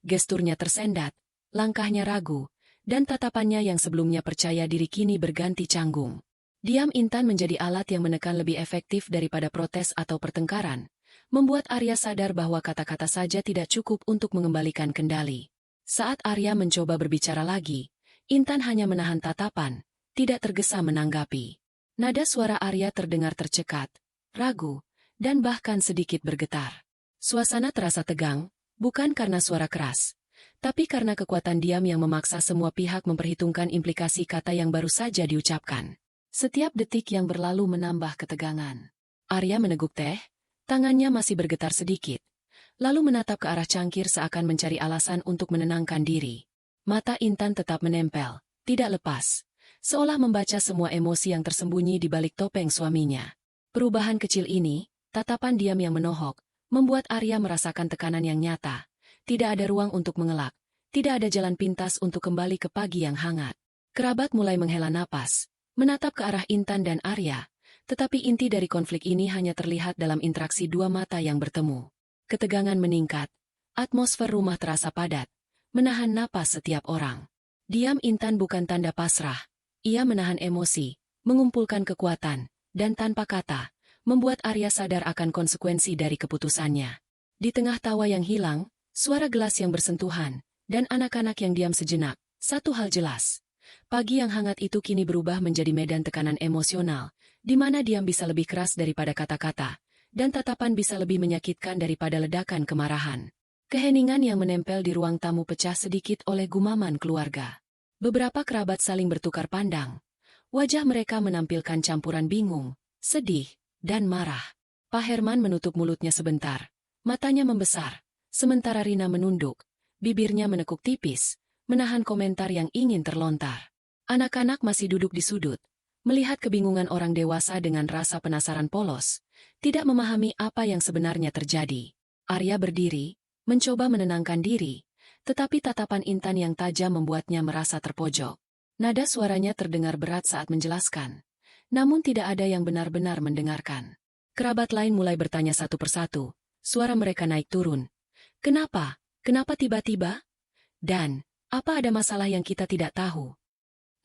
gesturnya tersendat, langkahnya ragu, dan tatapannya yang sebelumnya percaya diri kini berganti canggung. Diam Intan menjadi alat yang menekan lebih efektif daripada protes atau pertengkaran, membuat Arya sadar bahwa kata-kata saja tidak cukup untuk mengembalikan kendali. Saat Arya mencoba berbicara lagi, Intan hanya menahan tatapan, tidak tergesa menanggapi. Nada suara Arya terdengar tercekat, ragu, dan bahkan sedikit bergetar. Suasana terasa tegang, bukan karena suara keras, tapi karena kekuatan diam yang memaksa semua pihak memperhitungkan implikasi kata yang baru saja diucapkan. Setiap detik yang berlalu menambah ketegangan. Arya meneguk teh, tangannya masih bergetar sedikit, lalu menatap ke arah cangkir seakan mencari alasan untuk menenangkan diri. Mata Intan tetap menempel, tidak lepas, seolah membaca semua emosi yang tersembunyi di balik topeng suaminya. Perubahan kecil ini, tatapan diam yang menohok, membuat Arya merasakan tekanan yang nyata. Tidak ada ruang untuk mengelak, tidak ada jalan pintas untuk kembali ke pagi yang hangat. Kerabat mulai menghela napas, menatap ke arah Intan dan Arya, tetapi inti dari konflik ini hanya terlihat dalam interaksi dua mata yang bertemu. Ketegangan meningkat, atmosfer rumah terasa padat, menahan napas setiap orang. Diam Intan bukan tanda pasrah, ia menahan emosi, mengumpulkan kekuatan, dan tanpa kata, membuat Arya sadar akan konsekuensi dari keputusannya. Di tengah tawa yang hilang, suara gelas yang bersentuhan, dan anak-anak yang diam sejenak, satu hal jelas. Pagi yang hangat itu kini berubah menjadi medan tekanan emosional, di mana diam bisa lebih keras daripada kata-kata, dan tatapan bisa lebih menyakitkan daripada ledakan kemarahan. Keheningan yang menempel di ruang tamu pecah sedikit oleh gumaman keluarga. Beberapa kerabat saling bertukar pandang. Wajah mereka menampilkan campuran bingung, sedih, dan marah. Pak Herman menutup mulutnya sebentar. Matanya membesar, sementara Rina menunduk, bibirnya menekuk tipis, menahan komentar yang ingin terlontar. Anak-anak masih duduk di sudut, melihat kebingungan orang dewasa dengan rasa penasaran polos, tidak memahami apa yang sebenarnya terjadi. Arya berdiri, mencoba menenangkan diri, tetapi tatapan Intan yang tajam membuatnya merasa terpojok. Nada suaranya terdengar berat saat menjelaskan. Namun tidak ada yang benar-benar mendengarkan. Kerabat lain mulai bertanya satu persatu, suara mereka naik turun. Kenapa? Kenapa tiba-tiba? Dan, apa ada masalah yang kita tidak tahu?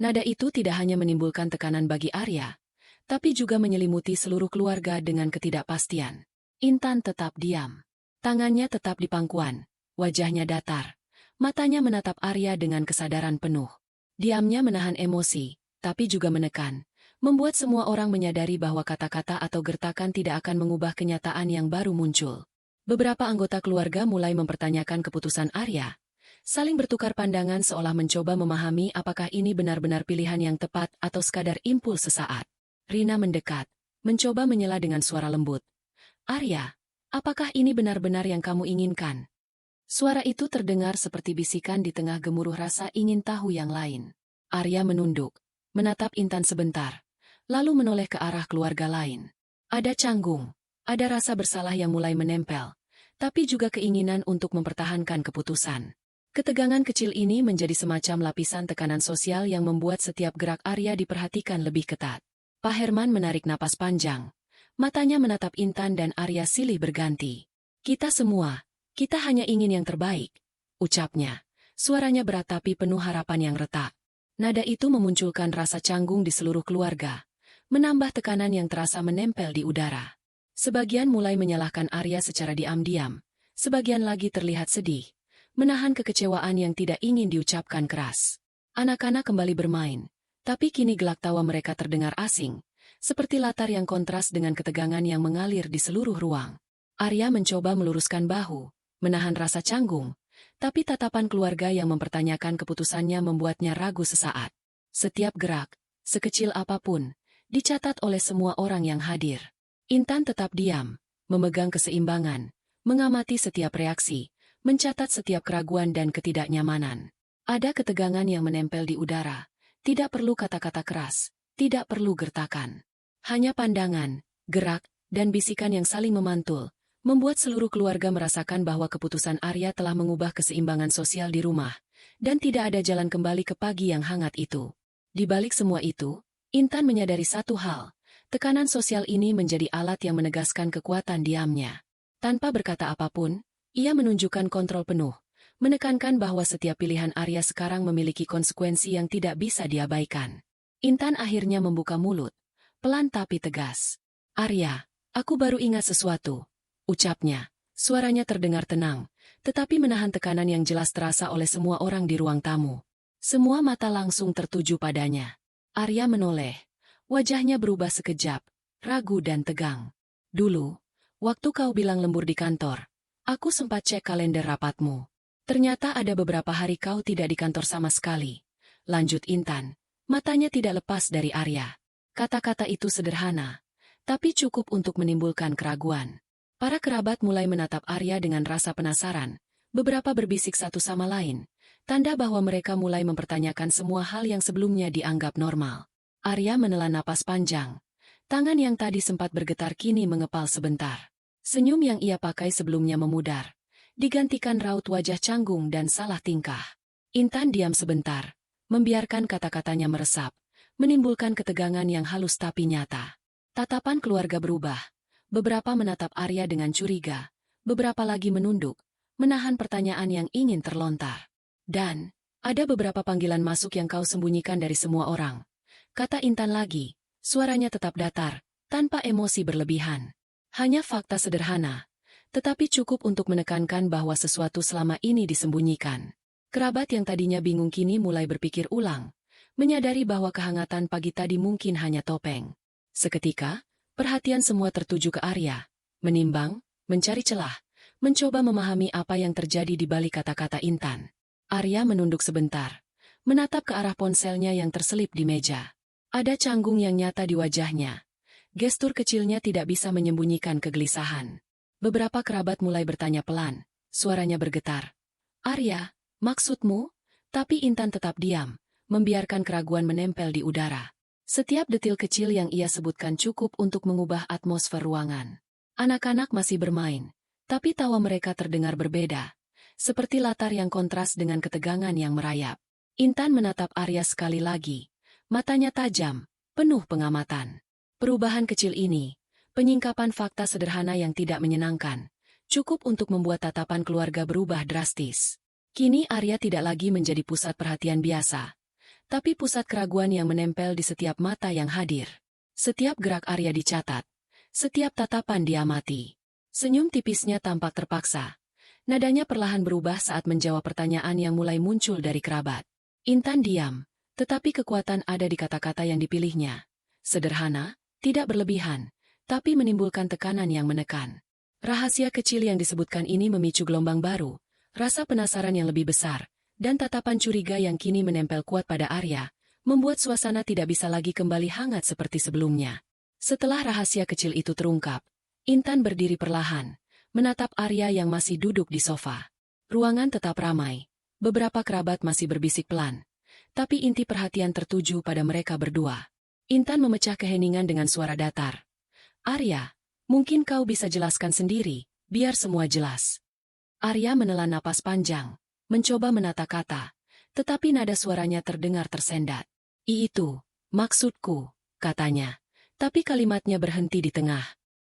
Nada itu tidak hanya menimbulkan tekanan bagi Arya, tapi juga menyelimuti seluruh keluarga dengan ketidakpastian. Intan tetap diam. Tangannya tetap di pangkuan, wajahnya datar. Matanya menatap Arya dengan kesadaran penuh. Diamnya menahan emosi, tapi juga menekan, membuat semua orang menyadari bahwa kata-kata atau gertakan tidak akan mengubah kenyataan yang baru muncul. Beberapa anggota keluarga mulai mempertanyakan keputusan Arya, saling bertukar pandangan seolah mencoba memahami apakah ini benar-benar pilihan yang tepat atau sekadar impuls sesaat. Rina mendekat, mencoba menyela dengan suara lembut. Arya, apakah ini benar-benar yang kamu inginkan? Suara itu terdengar seperti bisikan di tengah gemuruh rasa ingin tahu yang lain. Arya menunduk, menatap Intan sebentar, lalu menoleh ke arah keluarga lain. Ada canggung, ada rasa bersalah yang mulai menempel, tapi juga keinginan untuk mempertahankan keputusan. Ketegangan kecil ini menjadi semacam lapisan tekanan sosial yang membuat setiap gerak Arya diperhatikan lebih ketat. Pak Herman menarik napas panjang. Matanya menatap Intan dan Arya silih berganti. Kita semua, kita hanya ingin yang terbaik, ucapnya. Suaranya berat tapi penuh harapan yang retak. Nada itu memunculkan rasa canggung di seluruh keluarga, menambah tekanan yang terasa menempel di udara. Sebagian mulai menyalahkan Arya secara diam-diam, sebagian lagi terlihat sedih, menahan kekecewaan yang tidak ingin diucapkan keras. Anak-anak kembali bermain, tapi kini gelak tawa mereka terdengar asing, seperti latar yang kontras dengan ketegangan yang mengalir di seluruh ruang. Arya mencoba meluruskan bahu, menahan rasa canggung, tapi tatapan keluarga yang mempertanyakan keputusannya membuatnya ragu sesaat. Setiap gerak, sekecil apapun, dicatat oleh semua orang yang hadir. Intan tetap diam, memegang keseimbangan, mengamati setiap reaksi, mencatat setiap keraguan dan ketidaknyamanan. Ada ketegangan yang menempel di udara, tidak perlu kata-kata keras, tidak perlu gertakan. Hanya pandangan, gerak, dan bisikan yang saling memantul, membuat seluruh keluarga merasakan bahwa keputusan Arya telah mengubah keseimbangan sosial di rumah, dan tidak ada jalan kembali ke pagi yang hangat itu. Di balik semua itu, Intan menyadari satu hal, tekanan sosial ini menjadi alat yang menegaskan kekuatan diamnya. Tanpa berkata apapun, ia menunjukkan kontrol penuh, menekankan bahwa setiap pilihan Arya sekarang memiliki konsekuensi yang tidak bisa diabaikan. Intan akhirnya membuka mulut, pelan tapi tegas. "Arya, aku baru ingat sesuatu," ucapnya. Suaranya terdengar tenang, tetapi menahan tekanan yang jelas terasa oleh semua orang di ruang tamu. Semua mata langsung tertuju padanya. Arya menoleh. Wajahnya berubah sekejap, ragu dan tegang. "Dulu, waktu kau bilang lembur di kantor, aku sempat cek kalender rapatmu. Ternyata ada beberapa hari kau tidak di kantor sama sekali," lanjut Intan. Matanya tidak lepas dari Arya. Kata-kata itu sederhana, tapi cukup untuk menimbulkan keraguan. Para kerabat mulai menatap Arya dengan rasa penasaran. Beberapa berbisik satu sama lain, tanda bahwa mereka mulai mempertanyakan semua hal yang sebelumnya dianggap normal. Arya menelan napas panjang. Tangan yang tadi sempat bergetar kini mengepal sebentar. Senyum yang ia pakai sebelumnya memudar, digantikan raut wajah canggung dan salah tingkah. Intan diam sebentar, membiarkan kata-katanya meresap, menimbulkan ketegangan yang halus tapi nyata. Tatapan keluarga berubah. Beberapa menatap Arya dengan curiga, beberapa lagi menunduk, menahan pertanyaan yang ingin terlontar. "Dan, ada beberapa panggilan masuk yang kau sembunyikan dari semua orang," kata Intan lagi, suaranya tetap datar, tanpa emosi berlebihan. Hanya fakta sederhana, tetapi cukup untuk menekankan bahwa sesuatu selama ini disembunyikan. Kerabat yang tadinya bingung kini mulai berpikir ulang, menyadari bahwa kehangatan pagi tadi mungkin hanya topeng. Seketika, perhatian semua tertuju ke Arya, menimbang, mencari celah, mencoba memahami apa yang terjadi di balik kata-kata Intan. Arya menunduk sebentar, menatap ke arah ponselnya yang terselip di meja. Ada canggung yang nyata di wajahnya. Gestur kecilnya tidak bisa menyembunyikan kegelisahan. Beberapa kerabat mulai bertanya pelan, suaranya bergetar. "Arya, maksudmu?" Tapi Intan tetap diam, membiarkan keraguan menempel di udara. Setiap detil kecil yang ia sebutkan cukup untuk mengubah atmosfer ruangan. Anak-anak masih bermain, tapi tawa mereka terdengar berbeda, seperti latar yang kontras dengan ketegangan yang merayap. Intan menatap Arya sekali lagi, matanya tajam, penuh pengamatan. Perubahan kecil ini, penyingkapan fakta sederhana yang tidak menyenangkan, cukup untuk membuat tatapan keluarga berubah drastis. Kini Arya tidak lagi menjadi pusat perhatian biasa, tapi pusat keraguan yang menempel di setiap mata yang hadir. Setiap gerak Arya dicatat, setiap tatapan diamati. Senyum tipisnya tampak terpaksa. Nadanya perlahan berubah saat menjawab pertanyaan yang mulai muncul dari kerabat. Intan diam, tetapi kekuatan ada di kata-kata yang dipilihnya. Sederhana, tidak berlebihan, tapi menimbulkan tekanan yang menekan. Rahasia kecil yang disebutkan ini memicu gelombang baru, rasa penasaran yang lebih besar, dan tatapan curiga yang kini menempel kuat pada Arya, membuat suasana tidak bisa lagi kembali hangat seperti sebelumnya. Setelah rahasia kecil itu terungkap, Intan berdiri perlahan, menatap Arya yang masih duduk di sofa. Ruangan tetap ramai, beberapa kerabat masih berbisik pelan, tapi inti perhatian tertuju pada mereka berdua. Intan memecah keheningan dengan suara datar. "Arya, mungkin kau bisa jelaskan sendiri, biar semua jelas." Arya menelan napas panjang, mencoba menata kata, tetapi nada suaranya terdengar tersendat. "Itu, maksudku," katanya, tapi kalimatnya berhenti di tengah.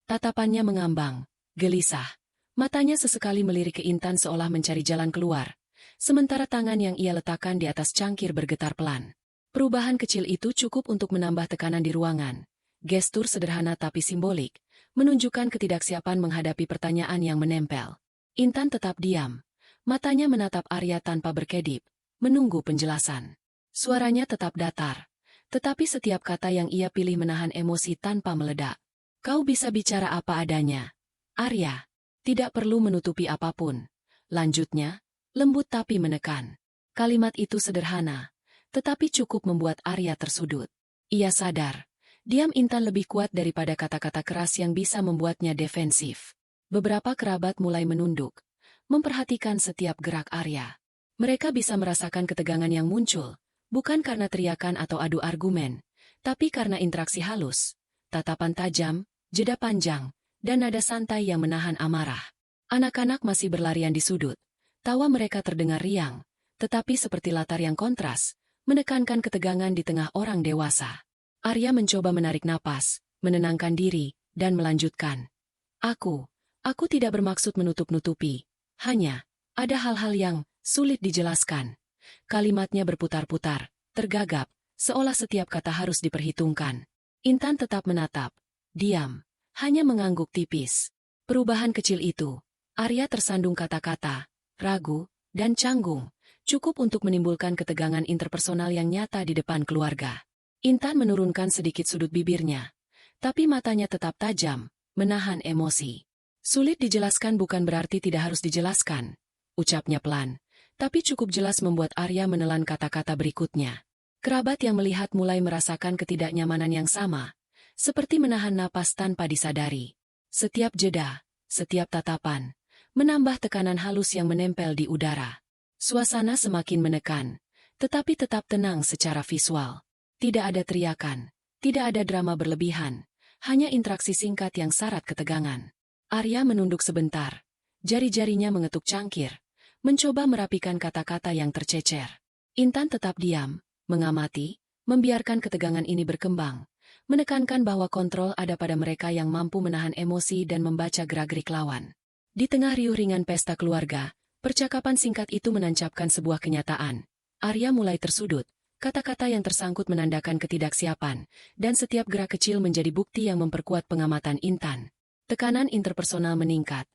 Tatapannya mengambang, gelisah. Matanya sesekali melirik ke Intan seolah mencari jalan keluar, sementara tangan yang ia letakkan di atas cangkir bergetar pelan. Perubahan kecil itu cukup untuk menambah tekanan di ruangan. Gestur sederhana tapi simbolik, menunjukkan ketidaksiapan menghadapi pertanyaan yang menempel. Intan tetap diam, matanya menatap Arya tanpa berkedip, menunggu penjelasan. Suaranya tetap datar, tetapi setiap kata yang ia pilih menahan emosi tanpa meledak. "Kau bisa bicara apa adanya, Arya. Tidak perlu menutupi apapun," lanjutnya, lembut tapi menekan. Kalimat itu sederhana, tetapi cukup membuat Arya tersudut. Ia sadar, Diam Intan lebih kuat daripada kata-kata keras yang bisa membuatnya defensif. Beberapa kerabat mulai menunduk, memperhatikan setiap gerak Arya. Mereka bisa merasakan ketegangan yang muncul, bukan karena teriakan atau adu argumen, tapi karena interaksi halus, tatapan tajam, jeda panjang, dan nada santai yang menahan amarah. Anak-anak masih berlarian di sudut. Tawa mereka terdengar riang, tetapi seperti latar yang kontras, menekankan ketegangan di tengah orang dewasa. Arya mencoba menarik napas, menenangkan diri, dan melanjutkan. Aku tidak bermaksud menutup-nutupi. Hanya, ada hal-hal yang sulit dijelaskan. Kalimatnya berputar-putar, tergagap, seolah setiap kata harus diperhitungkan. Intan tetap menatap, diam, hanya mengangguk tipis. Perubahan kecil itu, Arya tersandung kata-kata, ragu, dan canggung, cukup untuk menimbulkan ketegangan interpersonal yang nyata di depan keluarga. Intan menurunkan sedikit sudut bibirnya, tapi matanya tetap tajam, menahan emosi. Sulit dijelaskan bukan berarti tidak harus dijelaskan, ucapnya pelan, tapi cukup jelas membuat Arya menelan kata-kata berikutnya. Kerabat yang melihat mulai merasakan ketidaknyamanan yang sama, seperti menahan napas tanpa disadari. Setiap jeda, setiap tatapan, menambah tekanan halus yang menempel di udara. Suasana semakin menekan, tetapi tetap tenang secara visual. Tidak ada teriakan, tidak ada drama berlebihan, hanya interaksi singkat yang syarat ketegangan. Arya menunduk sebentar, jari-jarinya mengetuk cangkir, mencoba merapikan kata-kata yang tercecer. Intan tetap diam, mengamati, membiarkan ketegangan ini berkembang, menekankan bahwa kontrol ada pada mereka yang mampu menahan emosi dan membaca gerak-gerik lawan. Di tengah riuh ringan pesta keluarga, percakapan singkat itu menancapkan sebuah kenyataan. Arya mulai tersudut, kata-kata yang tersangkut menandakan ketidaksiapan, dan setiap gerak kecil menjadi bukti yang memperkuat pengamatan Intan. Tekanan interpersonal meningkat,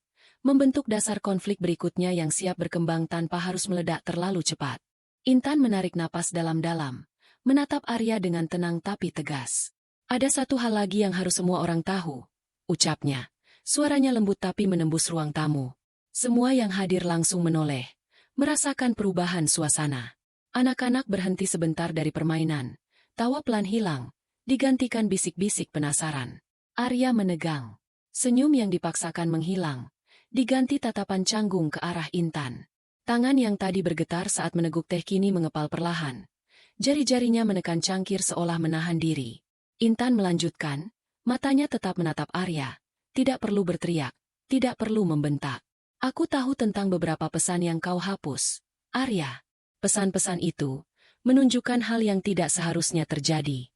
membentuk dasar konflik berikutnya yang siap berkembang tanpa harus meledak terlalu cepat. Intan menarik napas dalam-dalam, menatap Arya dengan tenang tapi tegas. Ada satu hal lagi yang harus semua orang tahu, ucapnya. Suaranya lembut tapi menembus ruang tamu. Semua yang hadir langsung menoleh, merasakan perubahan suasana. Anak-anak berhenti sebentar dari permainan, tawa pelan hilang, digantikan bisik-bisik penasaran. Arya menegang. Senyum yang dipaksakan menghilang, diganti tatapan canggung ke arah Intan. Tangan yang tadi bergetar saat meneguk teh kini mengepal perlahan. Jari-jarinya menekan cangkir seolah menahan diri. Intan melanjutkan, matanya tetap menatap Arya. Tidak perlu berteriak, tidak perlu membentak. Aku tahu tentang beberapa pesan yang kau hapus, Arya. Pesan-pesan itu menunjukkan hal yang tidak seharusnya terjadi.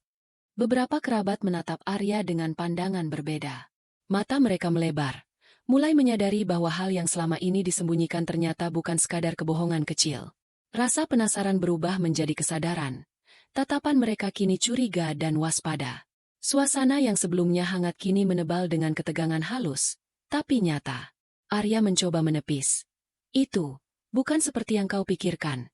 Beberapa kerabat menatap Arya dengan pandangan berbeda. Mata mereka melebar, mulai menyadari bahwa hal yang selama ini disembunyikan ternyata bukan sekadar kebohongan kecil. Rasa penasaran berubah menjadi kesadaran. Tatapan mereka kini curiga dan waspada. Suasana yang sebelumnya hangat kini menebal dengan ketegangan halus, tapi nyata. Arya mencoba menepis. Itu, bukan seperti yang kau pikirkan.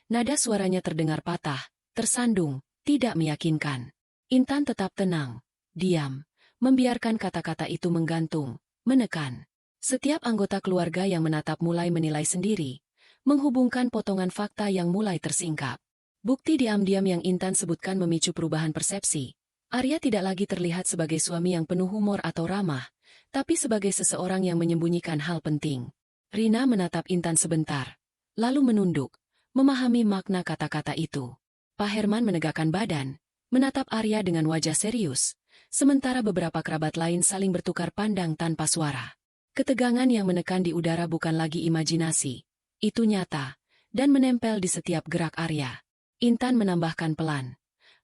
Nada suaranya terdengar patah, tersandung, tidak meyakinkan. Intan tetap tenang, diam. Membiarkan kata-kata itu menggantung, menekan. Setiap anggota keluarga yang menatap mulai menilai sendiri, menghubungkan potongan fakta yang mulai tersingkap. Bukti diam-diam yang Intan sebutkan memicu perubahan persepsi. Arya tidak lagi terlihat sebagai suami yang penuh humor atau ramah, tapi sebagai seseorang yang menyembunyikan hal penting. Rina menatap Intan sebentar, lalu menunduk, memahami makna kata-kata itu. Pak Herman menegakkan badan, menatap Arya dengan wajah serius. Sementara beberapa kerabat lain saling bertukar pandang tanpa suara. Ketegangan yang menekan di udara bukan lagi imajinasi. Itu nyata, dan menempel di setiap gerak Arya. Intan menambahkan pelan.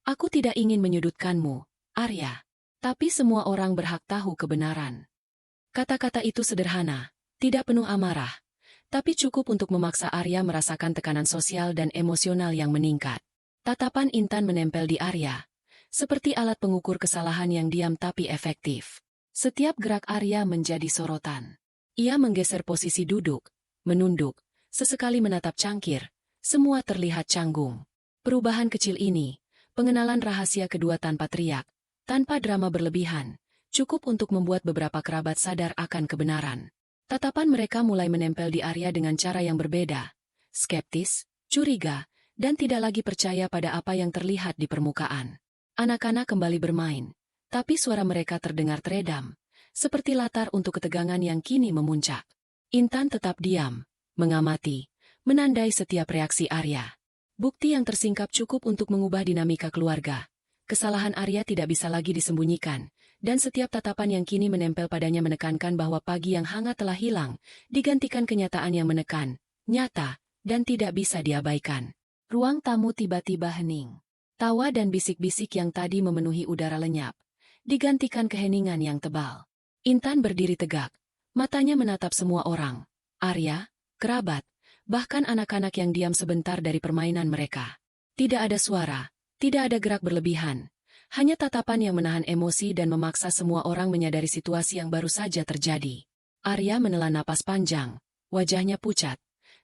Aku tidak ingin menyudutkanmu, Arya. Tapi semua orang berhak tahu kebenaran. Kata-kata itu sederhana, tidak penuh amarah, tapi cukup untuk memaksa Arya merasakan tekanan sosial dan emosional yang meningkat. Tatapan Intan menempel di Arya, seperti alat pengukur kesalahan yang diam tapi efektif. Setiap gerak Arya menjadi sorotan. Ia menggeser posisi duduk, menunduk, sesekali menatap cangkir, semua terlihat canggung. Perubahan kecil ini, pengenalan rahasia kedua tanpa teriak, tanpa drama berlebihan, cukup untuk membuat beberapa kerabat sadar akan kebenaran. Tatapan mereka mulai menempel di Arya dengan cara yang berbeda, skeptis, curiga, dan tidak lagi percaya pada apa yang terlihat di permukaan. Anak-anak kembali bermain, Tapi suara mereka terdengar teredam, seperti latar untuk ketegangan yang kini memuncak. Intan tetap diam, mengamati, menandai setiap reaksi Arya. Bukti yang tersingkap cukup untuk mengubah dinamika keluarga. Kesalahan Arya tidak bisa lagi disembunyikan, dan setiap tatapan yang kini menempel padanya menekankan bahwa pagi yang hangat telah hilang, digantikan kenyataan yang menekan, nyata, dan tidak bisa diabaikan. Ruang tamu tiba-tiba hening. Tawa dan bisik-bisik yang tadi memenuhi udara lenyap, digantikan keheningan yang tebal. Intan berdiri tegak, matanya menatap semua orang. Arya, kerabat, bahkan anak-anak yang diam sebentar dari permainan mereka. Tidak ada suara, tidak ada gerak berlebihan. Hanya tatapan yang menahan emosi dan memaksa semua orang menyadari situasi yang baru saja terjadi. Arya menelan napas panjang, wajahnya pucat.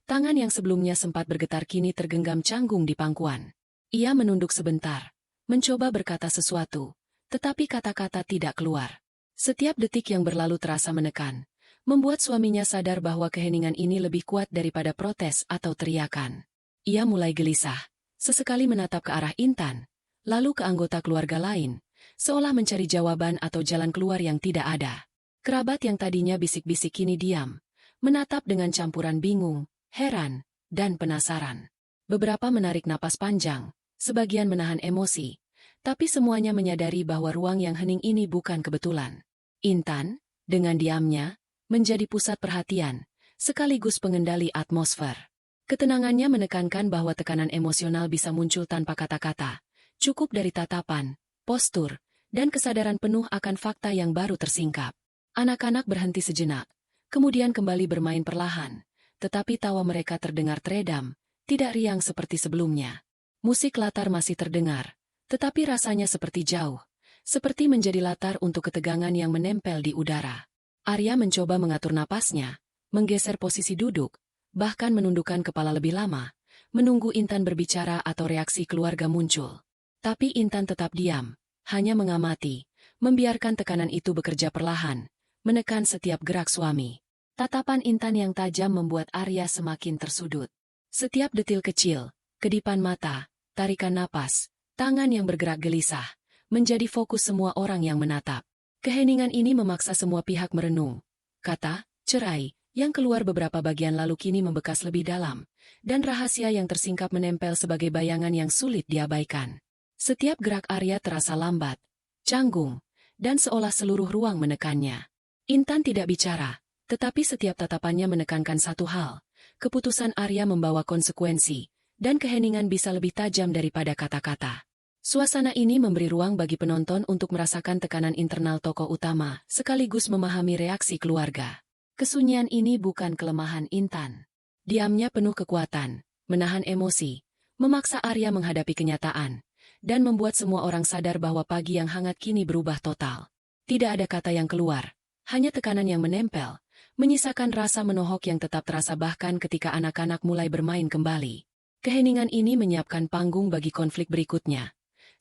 Tangan yang sebelumnya sempat bergetar kini tergenggam canggung di pangkuan. Ia menunduk sebentar, mencoba berkata sesuatu, tetapi kata-kata tidak keluar. Setiap detik yang berlalu terasa menekan, membuat suaminya sadar bahwa keheningan ini lebih kuat daripada protes atau teriakan. Ia mulai gelisah, sesekali menatap ke arah Intan, lalu ke anggota keluarga lain, seolah mencari jawaban atau jalan keluar yang tidak ada. Kerabat yang tadinya bisik-bisik kini diam, menatap dengan campuran bingung, heran, dan penasaran. Beberapa menarik napas panjang, sebagian menahan emosi, tapi semuanya menyadari bahwa ruang yang hening ini bukan kebetulan. Intan, dengan diamnya, menjadi pusat perhatian, sekaligus pengendali atmosfer. Ketenangannya menekankan bahwa tekanan emosional bisa muncul tanpa kata-kata, cukup dari tatapan, postur, dan kesadaran penuh akan fakta yang baru tersingkap. Anak-anak berhenti sejenak, kemudian kembali bermain perlahan, tetapi tawa mereka terdengar teredam, tidak riang seperti sebelumnya. Musik latar masih terdengar, tetapi rasanya seperti jauh, seperti menjadi latar untuk ketegangan yang menempel di udara. Arya mencoba mengatur napasnya, menggeser posisi duduk, bahkan menundukkan kepala lebih lama, menunggu Intan berbicara atau reaksi keluarga muncul. Tapi Intan tetap diam, hanya mengamati, membiarkan tekanan itu bekerja perlahan, menekan setiap gerak suami. Tatapan Intan yang tajam membuat Arya semakin tersudut. Setiap detil kecil, kedipan mata, tarikan napas, tangan yang bergerak gelisah, menjadi fokus semua orang yang menatap. Keheningan ini memaksa semua pihak merenung. Kata, cerai, yang keluar beberapa bagian lalu kini membekas lebih dalam, dan rahasia yang tersingkap menempel sebagai bayangan yang sulit diabaikan. Setiap gerak Arya terasa lambat, canggung, dan seolah seluruh ruang menekannya. Intan tidak bicara, tetapi setiap tatapannya menekankan satu hal. Keputusan Arya membawa konsekuensi, dan keheningan bisa lebih tajam daripada kata-kata. Suasana ini memberi ruang bagi penonton untuk merasakan tekanan internal tokoh utama, sekaligus memahami reaksi keluarga. Kesunyian ini bukan kelemahan Intan. Diamnya penuh kekuatan, menahan emosi, memaksa Arya menghadapi kenyataan, dan membuat semua orang sadar bahwa pagi yang hangat kini berubah total. Tidak ada kata yang keluar, hanya tekanan yang menempel, menyisakan rasa menohok yang tetap terasa bahkan ketika anak-anak mulai bermain kembali. Keheningan ini menyiapkan panggung bagi konflik berikutnya.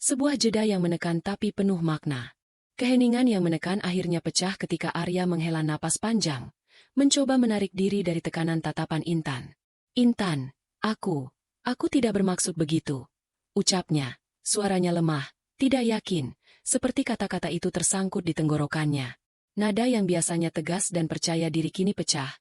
Sebuah jeda yang menekan tapi penuh makna. Keheningan yang menekan akhirnya pecah ketika Arya menghela napas panjang, mencoba menarik diri dari tekanan tatapan Intan. Intan, aku tidak bermaksud begitu. Ucapnya, suaranya lemah, tidak yakin, seperti kata-kata itu tersangkut di tenggorokannya. Nada yang biasanya tegas dan percaya diri kini pecah,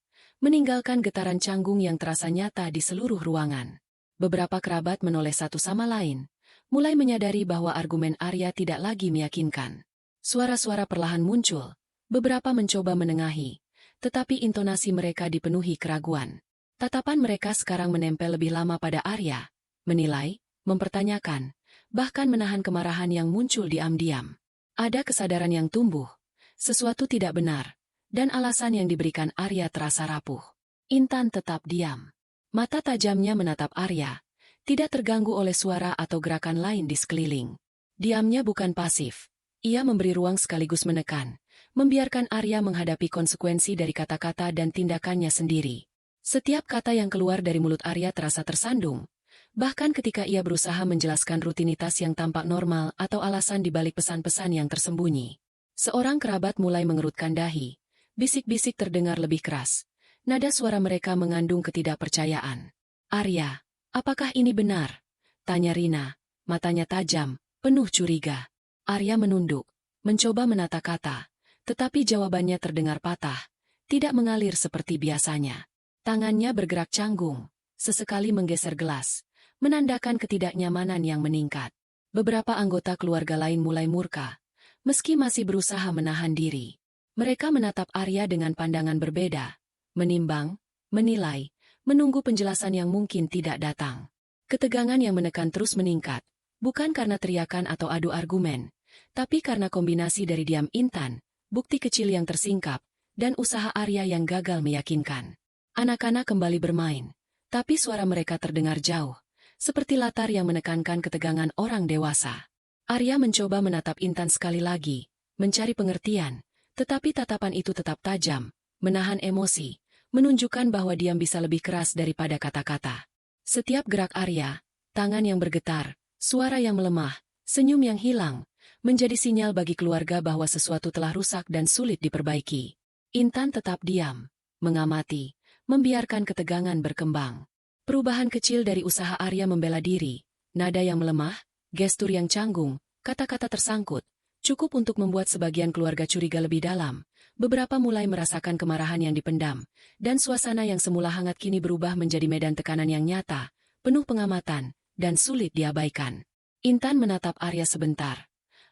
meninggalkan getaran canggung yang terasa nyata di seluruh ruangan. Beberapa kerabat menoleh satu sama lain, mulai menyadari bahwa argumen Arya tidak lagi meyakinkan. Suara-suara perlahan muncul, beberapa mencoba menengahi, tetapi intonasi mereka dipenuhi keraguan. Tatapan mereka sekarang menempel lebih lama pada Arya, menilai, mempertanyakan, bahkan menahan kemarahan yang muncul diam-diam. Ada kesadaran yang tumbuh, sesuatu tidak benar, dan alasan yang diberikan Arya terasa rapuh. Intan tetap diam. Mata tajamnya menatap Arya, tidak terganggu oleh suara atau gerakan lain di sekeliling. Diamnya bukan pasif. Ia memberi ruang sekaligus menekan, membiarkan Arya menghadapi konsekuensi dari kata-kata dan tindakannya sendiri. Setiap kata yang keluar dari mulut Arya terasa tersandung, bahkan ketika ia berusaha menjelaskan rutinitas yang tampak normal atau alasan di balik pesan-pesan yang tersembunyi. Seorang kerabat mulai mengerutkan dahi, bisik-bisik terdengar lebih keras. Nada suara mereka mengandung ketidakpercayaan. Arya, apakah ini benar? Tanya Rina, matanya tajam, penuh curiga. Arya menunduk, mencoba menata kata, tetapi jawabannya terdengar patah, tidak mengalir seperti biasanya. Tangannya bergerak canggung, sesekali menggeser gelas, menandakan ketidaknyamanan yang meningkat. Beberapa anggota keluarga lain mulai murka, meski masih berusaha menahan diri. Mereka menatap Arya dengan pandangan berbeda, menimbang, menilai, menunggu penjelasan yang mungkin tidak datang. Ketegangan yang menekan terus meningkat, bukan karena teriakan atau adu argumen, tapi karena kombinasi dari diam Intan, bukti kecil yang tersingkap, dan usaha Arya yang gagal meyakinkan. Anak-anak kembali bermain, tapi suara mereka terdengar jauh, seperti latar yang menekankan ketegangan orang dewasa. Arya mencoba menatap Intan sekali lagi, mencari pengertian, tetapi tatapan itu tetap tajam, menahan emosi, menunjukkan bahwa diam bisa lebih keras daripada kata-kata. Setiap gerak Arya, tangan yang bergetar, suara yang melemah, senyum yang hilang, menjadi sinyal bagi keluarga bahwa sesuatu telah rusak dan sulit diperbaiki. Intan tetap diam, mengamati, membiarkan ketegangan berkembang. Perubahan kecil dari usaha Arya membela diri, nada yang melemah, gestur yang canggung, kata-kata tersangkut, cukup untuk membuat sebagian keluarga curiga lebih dalam. Beberapa mulai merasakan kemarahan yang dipendam, dan suasana yang semula hangat kini berubah menjadi medan tekanan yang nyata, penuh pengamatan, dan sulit diabaikan. Intan menatap Arya sebentar,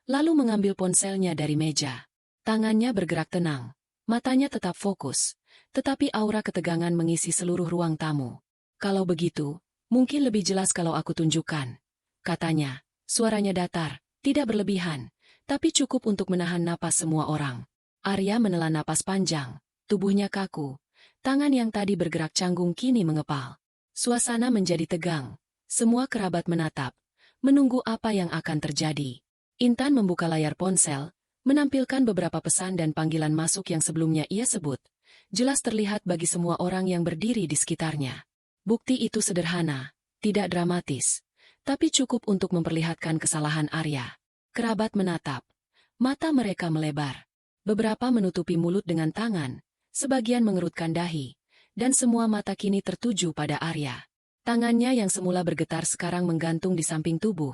lalu mengambil ponselnya dari meja. Tangannya bergerak tenang, matanya tetap fokus, tetapi aura ketegangan mengisi seluruh ruang tamu. Kalau begitu, mungkin lebih jelas kalau aku tunjukkan, katanya, suaranya datar, tidak berlebihan, tapi cukup untuk menahan napas semua orang. Arya menelan napas panjang, tubuhnya kaku, tangan yang tadi bergerak canggung kini mengepal. Suasana menjadi tegang, semua kerabat menatap, menunggu apa yang akan terjadi. Intan membuka layar ponsel, menampilkan beberapa pesan dan panggilan masuk yang sebelumnya ia sebut. Jelas terlihat bagi semua orang yang berdiri di sekitarnya. Bukti itu sederhana, tidak dramatis, tapi cukup untuk memperlihatkan kesalahan Arya. Kerabat menatap, mata mereka melebar. Beberapa menutupi mulut dengan tangan, sebagian mengerutkan dahi, dan semua mata kini tertuju pada Arya. Tangannya yang semula bergetar sekarang menggantung di samping tubuh,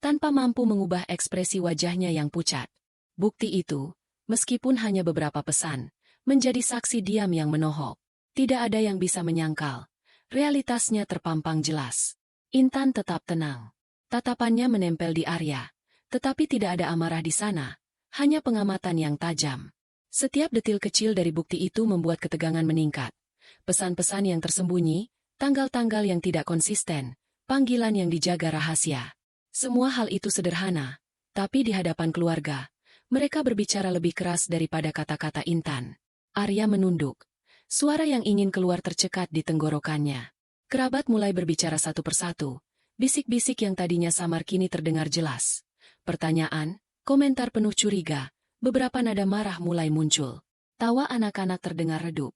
tanpa mampu mengubah ekspresi wajahnya yang pucat. Bukti itu, meskipun hanya beberapa pesan, menjadi saksi diam yang menohok. Tidak ada yang bisa menyangkal. Realitasnya terpampang jelas. Intan tetap tenang. Tatapannya menempel di Arya, tetapi tidak ada amarah di sana. Hanya pengamatan yang tajam. Setiap detil kecil dari bukti itu membuat ketegangan meningkat. Pesan-pesan yang tersembunyi, tanggal-tanggal yang tidak konsisten, panggilan yang dijaga rahasia. Semua hal itu sederhana, tapi di hadapan keluarga, mereka berbicara lebih keras daripada kata-kata Intan. Arya menunduk. Suara yang ingin keluar tercekat di tenggorokannya. Kerabat mulai berbicara satu persatu. Bisik-bisik yang tadinya samar kini terdengar jelas. Pertanyaan, komentar penuh curiga, beberapa nada marah mulai muncul. Tawa anak-anak terdengar redup,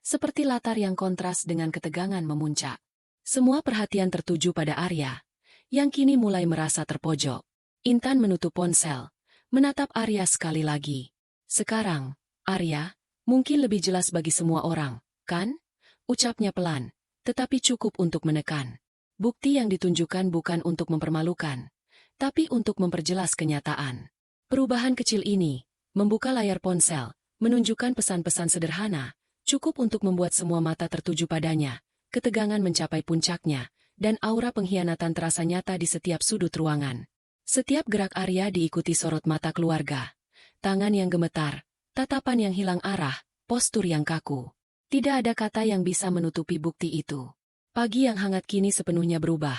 seperti latar yang kontras dengan ketegangan memuncak. Semua perhatian tertuju pada Arya, yang kini mulai merasa terpojok. Intan menutup ponsel, menatap Arya sekali lagi. Sekarang, Arya, mungkin lebih jelas bagi semua orang, kan? Ucapnya pelan, tetapi cukup untuk menekan. Bukti yang ditunjukkan bukan untuk mempermalukan, tapi untuk memperjelas kenyataan. Perubahan kecil ini, membuka layar ponsel, menunjukkan pesan-pesan sederhana, cukup untuk membuat semua mata tertuju padanya, ketegangan mencapai puncaknya, dan aura pengkhianatan terasa nyata di setiap sudut ruangan. Setiap gerak Arya diikuti sorot mata keluarga. Tangan yang gemetar, tatapan yang hilang arah, postur yang kaku. Tidak ada kata yang bisa menutupi bukti itu. Pagi yang hangat kini sepenuhnya berubah.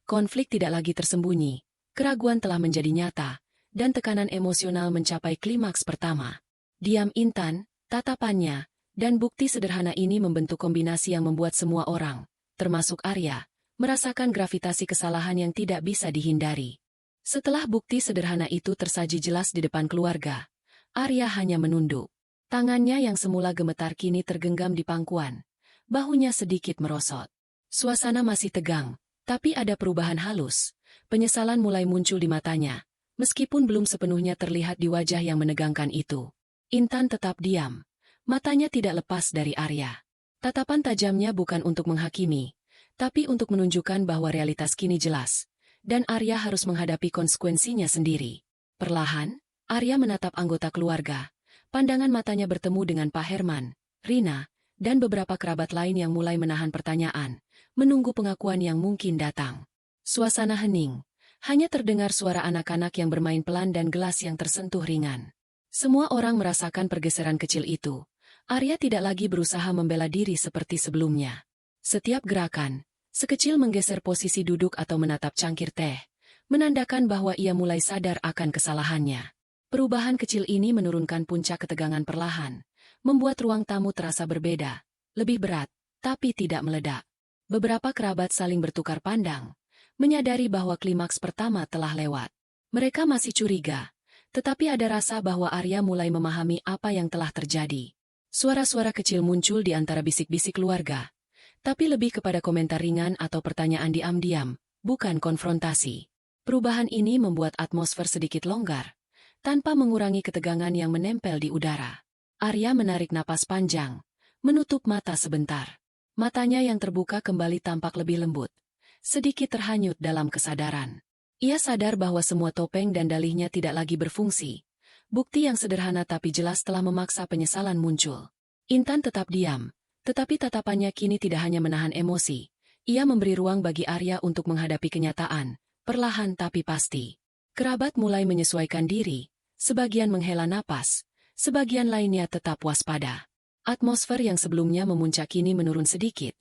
Konflik tidak lagi tersembunyi. Keraguan telah menjadi nyata, dan tekanan emosional mencapai klimaks pertama. Diam Intan, tatapannya, dan bukti sederhana ini membentuk kombinasi yang membuat semua orang, termasuk Arya, merasakan gravitasi kesalahan yang tidak bisa dihindari. Setelah bukti sederhana itu tersaji jelas di depan keluarga, Arya hanya menunduk. Tangannya yang semula gemetar kini tergenggam di pangkuan, bahunya sedikit merosot. Suasana masih tegang, tapi ada perubahan halus. Penyesalan mulai muncul di matanya, meskipun belum sepenuhnya terlihat di wajah yang menegangkan itu. Intan tetap diam, matanya tidak lepas dari Arya. Tatapan tajamnya bukan untuk menghakimi, tapi untuk menunjukkan bahwa realitas kini jelas, dan Arya harus menghadapi konsekuensinya sendiri. Perlahan, Arya menatap anggota keluarga. Pandangan matanya bertemu dengan Pak Herman, Rina, dan beberapa kerabat lain yang mulai menahan pertanyaan, menunggu pengakuan yang mungkin datang. Suasana hening. Hanya terdengar suara anak-anak yang bermain pelan dan gelas yang tersentuh ringan. Semua orang merasakan pergeseran kecil itu. Arya tidak lagi berusaha membela diri seperti sebelumnya. Setiap gerakan, sekecil menggeser posisi duduk atau menatap cangkir teh, menandakan bahwa ia mulai sadar akan kesalahannya. Perubahan kecil ini menurunkan puncak ketegangan perlahan, membuat ruang tamu terasa berbeda, lebih berat, tapi tidak meledak. Beberapa kerabat saling bertukar pandang, menyadari bahwa klimaks pertama telah lewat. Mereka masih curiga, tetapi ada rasa bahwa Arya mulai memahami apa yang telah terjadi. Suara-suara kecil muncul di antara bisik-bisik keluarga, tapi lebih kepada komentar ringan atau pertanyaan diam-diam, bukan konfrontasi. Perubahan ini membuat atmosfer sedikit longgar, tanpa mengurangi ketegangan yang menempel di udara. Arya menarik napas panjang, menutup mata sebentar. Matanya yang terbuka kembali tampak lebih lembut, sedikit terhanyut dalam kesadaran. Ia sadar bahwa semua topeng dan dalihnya tidak lagi berfungsi. Bukti yang sederhana tapi jelas telah memaksa penyesalan muncul. Intan tetap diam, tetapi tatapannya kini tidak hanya menahan emosi. Ia memberi ruang bagi Arya untuk menghadapi kenyataan, perlahan tapi pasti. Kerabat mulai menyesuaikan diri, sebagian menghela napas, sebagian lainnya tetap waspada. Atmosfer yang sebelumnya memuncak kini menurun sedikit,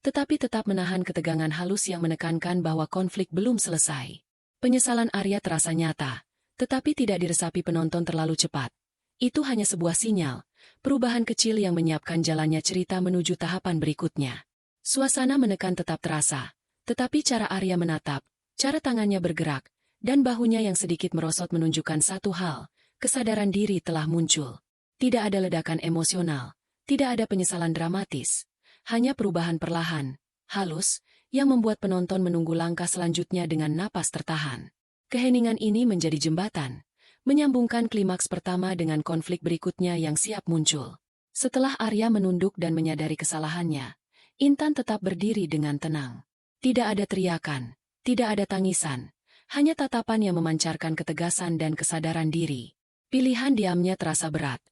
tetapi tetap menahan ketegangan halus yang menekankan bahwa konflik belum selesai. Penyesalan Arya terasa nyata, tetapi tidak diresapi penonton terlalu cepat. Itu hanya sebuah sinyal, perubahan kecil yang menyiapkan jalannya cerita menuju tahapan berikutnya. Suasana menekan tetap terasa, tetapi cara Arya menatap, cara tangannya bergerak, dan bahunya yang sedikit merosot menunjukkan satu hal, kesadaran diri telah muncul. Tidak ada ledakan emosional, tidak ada penyesalan dramatis, hanya perubahan perlahan, halus, yang membuat penonton menunggu langkah selanjutnya dengan napas tertahan. Keheningan ini menjadi jembatan, menyambungkan klimaks pertama dengan konflik berikutnya yang siap muncul. Setelah Arya menunduk dan menyadari kesalahannya, Intan tetap berdiri dengan tenang. Tidak ada teriakan, tidak ada tangisan, hanya tatapan yang memancarkan ketegasan dan kesadaran diri. Pilihan diamnya terasa berat,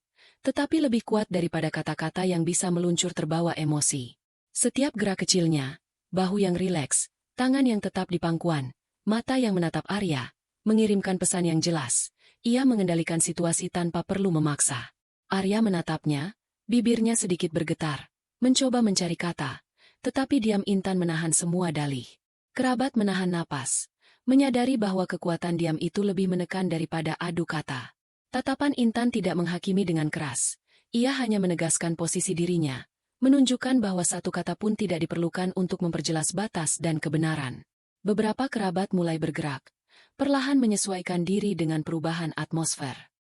tetapi lebih kuat daripada kata-kata yang bisa meluncur terbawa emosi. Setiap gerak kecilnya, bahu yang rileks, tangan yang tetap di pangkuan, mata yang menatap Arya, mengirimkan pesan yang jelas. Ia mengendalikan situasi tanpa perlu memaksa. Arya menatapnya, bibirnya sedikit bergetar, mencoba mencari kata, tetapi diam Intan menahan semua dalih. Kerabat menahan napas, menyadari bahwa kekuatan diam itu lebih menekan daripada adu kata. Tatapan Intan tidak menghakimi dengan keras. Ia hanya menegaskan posisi dirinya, menunjukkan bahwa satu kata pun tidak diperlukan untuk memperjelas batas dan kebenaran. Beberapa kerabat mulai bergerak, perlahan menyesuaikan diri dengan perubahan atmosfer.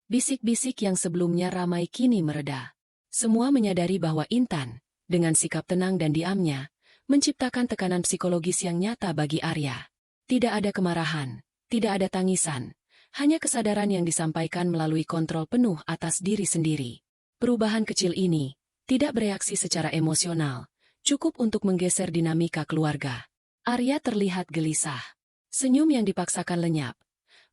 Bisik-bisik yang sebelumnya ramai kini mereda. Semua menyadari bahwa Intan, dengan sikap tenang dan diamnya, menciptakan tekanan psikologis yang nyata bagi Arya. Tidak ada kemarahan, tidak ada tangisan, hanya kesadaran yang disampaikan melalui kontrol penuh atas diri sendiri. Perubahan kecil ini tidak bereaksi secara emosional, cukup untuk menggeser dinamika keluarga. Arya terlihat gelisah. Senyum yang dipaksakan lenyap.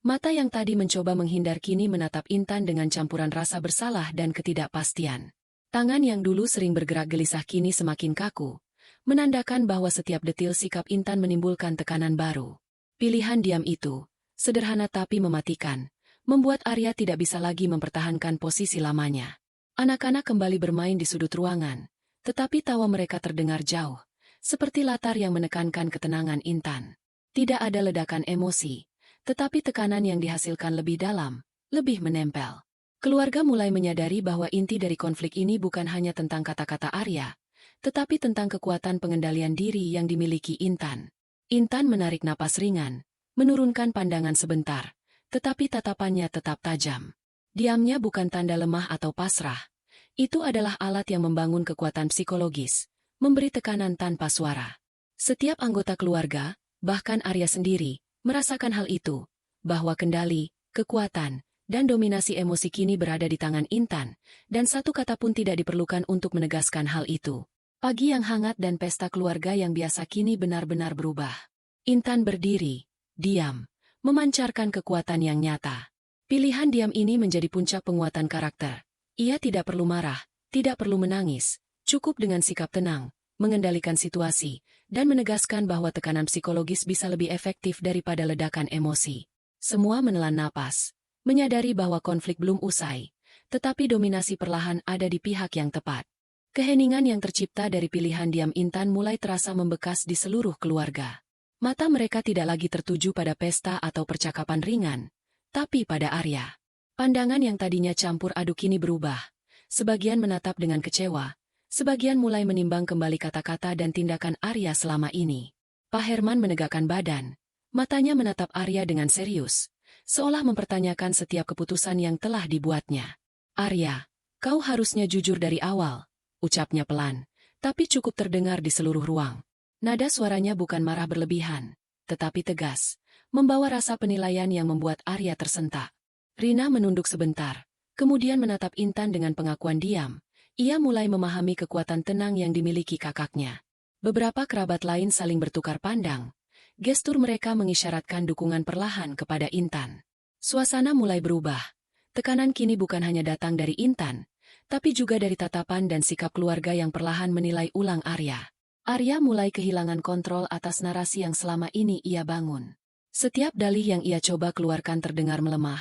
Mata yang tadi mencoba menghindar kini menatap Intan dengan campuran rasa bersalah dan ketidakpastian. Tangan yang dulu sering bergerak gelisah kini semakin kaku, menandakan bahwa setiap detil sikap Intan menimbulkan tekanan baru. Pilihan diam itu, sederhana tapi mematikan, membuat Arya tidak bisa lagi mempertahankan posisi lamanya. Anak-anak kembali bermain di sudut ruangan, tetapi tawa mereka terdengar jauh, seperti latar yang menekankan ketenangan Intan. Tidak ada ledakan emosi, tetapi tekanan yang dihasilkan lebih dalam, lebih menempel. Keluarga mulai menyadari bahwa inti dari konflik ini bukan hanya tentang kata-kata Arya, tetapi tentang kekuatan pengendalian diri yang dimiliki Intan. Intan menarik napas ringan, menurunkan pandangan sebentar, tetapi tatapannya tetap tajam. Diamnya bukan tanda lemah atau pasrah. Itu adalah alat yang membangun kekuatan psikologis, memberi tekanan tanpa suara. Setiap anggota keluarga, bahkan Arya sendiri, merasakan hal itu, bahwa kendali, kekuatan, dan dominasi emosi kini berada di tangan Intan, dan satu kata pun tidak diperlukan untuk menegaskan hal itu. Pagi yang hangat dan pesta keluarga yang biasa kini benar-benar berubah. Intan berdiri, diam, memancarkan kekuatan yang nyata. Pilihan diam ini menjadi puncak penguatan karakter. Ia tidak perlu marah, tidak perlu menangis, cukup dengan sikap tenang, mengendalikan situasi, dan menegaskan bahwa tekanan psikologis bisa lebih efektif daripada ledakan emosi. Semua menelan napas, menyadari bahwa konflik belum usai, tetapi dominasi perlahan ada di pihak yang tepat. Keheningan yang tercipta dari pilihan diam Intan mulai terasa membekas di seluruh keluarga. Mata mereka tidak lagi tertuju pada pesta atau percakapan ringan, tapi pada Arya. Pandangan yang tadinya campur aduk kini berubah. Sebagian menatap dengan kecewa, sebagian mulai menimbang kembali kata-kata dan tindakan Arya selama ini. Pak Herman menegakkan badan, matanya menatap Arya dengan serius, seolah mempertanyakan setiap keputusan yang telah dibuatnya. Arya, kau harusnya jujur dari awal, ucapnya pelan, tapi cukup terdengar di seluruh ruang. Nada suaranya bukan marah berlebihan, tetapi tegas, membawa rasa penilaian yang membuat Arya tersentak. Rina menunduk sebentar, kemudian menatap Intan dengan pengakuan diam. Ia mulai memahami kekuatan tenang yang dimiliki kakaknya. Beberapa kerabat lain saling bertukar pandang. Gestur mereka mengisyaratkan dukungan perlahan kepada Intan. Suasana mulai berubah. Tekanan kini bukan hanya datang dari Intan, tapi juga dari tatapan dan sikap keluarga yang perlahan menilai ulang Arya. Arya mulai kehilangan kontrol atas narasi yang selama ini ia bangun. Setiap dalih yang ia coba keluarkan terdengar melemah,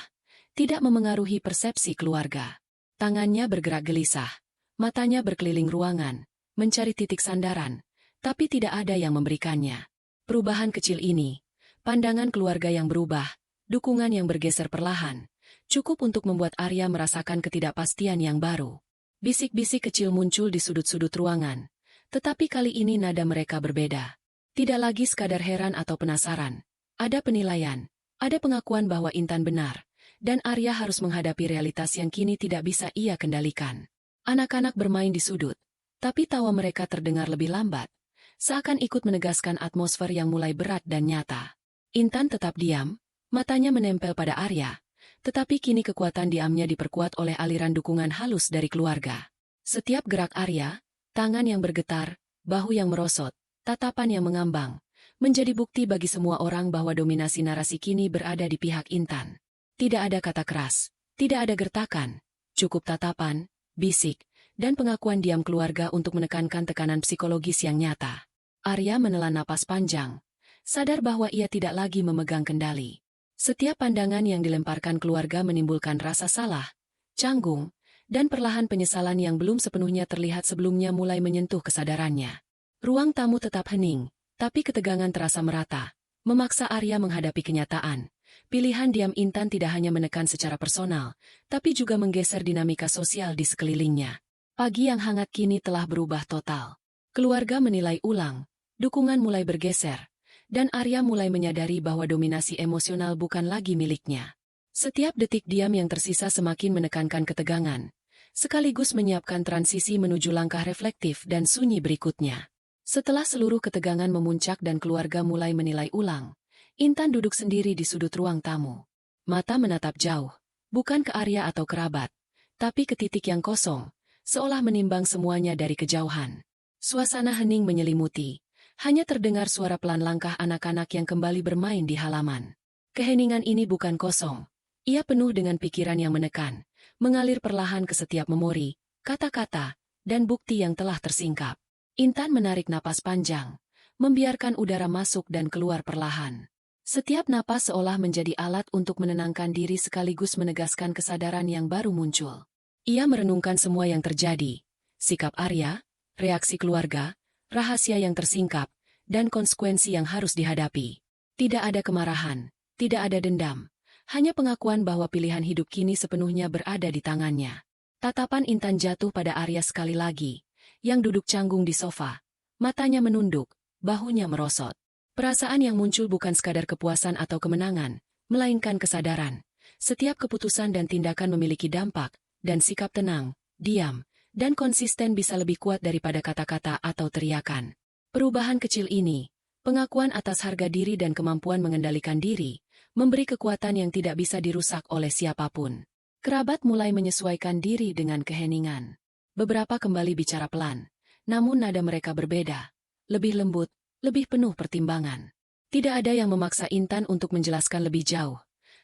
tidak memengaruhi persepsi keluarga. Tangannya bergerak gelisah, matanya berkeliling ruangan, mencari titik sandaran, tapi tidak ada yang memberikannya. Perubahan kecil ini, pandangan keluarga yang berubah, dukungan yang bergeser perlahan, cukup untuk membuat Arya merasakan ketidakpastian yang baru. Bisik-bisik kecil muncul di sudut-sudut ruangan, tetapi kali ini nada mereka berbeda. Tidak lagi sekadar heran atau penasaran. Ada penilaian, ada pengakuan bahwa Intan benar, dan Arya harus menghadapi realitas yang kini tidak bisa ia kendalikan. Anak-anak bermain di sudut, tapi tawa mereka terdengar lebih lambat, seakan ikut menegaskan atmosfer yang mulai berat dan nyata. Intan tetap diam, matanya menempel pada Arya, tetapi kini kekuatan diamnya diperkuat oleh aliran dukungan halus dari keluarga. Setiap gerak Arya, tangan yang bergetar, bahu yang merosot, tatapan yang mengambang, menjadi bukti bagi semua orang bahwa dominasi narasi kini berada di pihak Intan. Tidak ada kata keras, tidak ada gertakan, cukup tatapan, bisik, dan pengakuan diam keluarga untuk menekankan tekanan psikologis yang nyata. Arya menelan napas panjang, sadar bahwa ia tidak lagi memegang kendali. Setiap pandangan yang dilemparkan keluarga menimbulkan rasa salah, canggung, dan perlahan penyesalan yang belum sepenuhnya terlihat sebelumnya mulai menyentuh kesadarannya. Ruang tamu tetap hening, tapi ketegangan terasa merata, memaksa Arya menghadapi kenyataan. Pilihan diam Intan tidak hanya menekan secara personal, tapi juga menggeser dinamika sosial di sekelilingnya. Pagi yang hangat kini telah berubah total. Keluarga menilai ulang, dukungan mulai bergeser, dan Arya mulai menyadari bahwa dominasi emosional bukan lagi miliknya. Setiap detik diam yang tersisa semakin menekankan ketegangan, sekaligus menyiapkan transisi menuju langkah reflektif dan sunyi berikutnya. Setelah seluruh ketegangan memuncak dan keluarga mulai menilai ulang, Intan duduk sendiri di sudut ruang tamu. Mata menatap jauh, bukan ke Arya atau kerabat, tapi ke titik yang kosong, seolah menimbang semuanya dari kejauhan. Suasana hening menyelimuti. Hanya terdengar suara pelan langkah anak-anak yang kembali bermain di halaman. Keheningan ini bukan kosong. Ia penuh dengan pikiran yang menekan, mengalir perlahan ke setiap memori, kata-kata, dan bukti yang telah tersingkap. Intan menarik napas panjang, membiarkan udara masuk dan keluar perlahan. Setiap napas seolah menjadi alat untuk menenangkan diri sekaligus menegaskan kesadaran yang baru muncul. Ia merenungkan semua yang terjadi, sikap Arya, reaksi keluarga, rahasia yang tersingkap, dan konsekuensi yang harus dihadapi. Tidak ada kemarahan, tidak ada dendam, hanya pengakuan bahwa pilihan hidup kini sepenuhnya berada di tangannya. Tatapan Intan jatuh pada Arya sekali lagi, yang duduk canggung di sofa. Matanya menunduk, bahunya merosot. Perasaan yang muncul bukan sekadar kepuasan atau kemenangan, melainkan kesadaran. Setiap keputusan dan tindakan memiliki dampak, dan sikap tenang, diam, dan konsisten bisa lebih kuat daripada kata-kata atau teriakan. Perubahan kecil ini, pengakuan atas harga diri dan kemampuan mengendalikan diri, memberi kekuatan yang tidak bisa dirusak oleh siapapun. Kerabat mulai menyesuaikan diri dengan keheningan. Beberapa kembali bicara pelan, namun nada mereka berbeda, lebih lembut, lebih penuh pertimbangan. Tidak ada yang memaksa Intan untuk menjelaskan lebih jauh.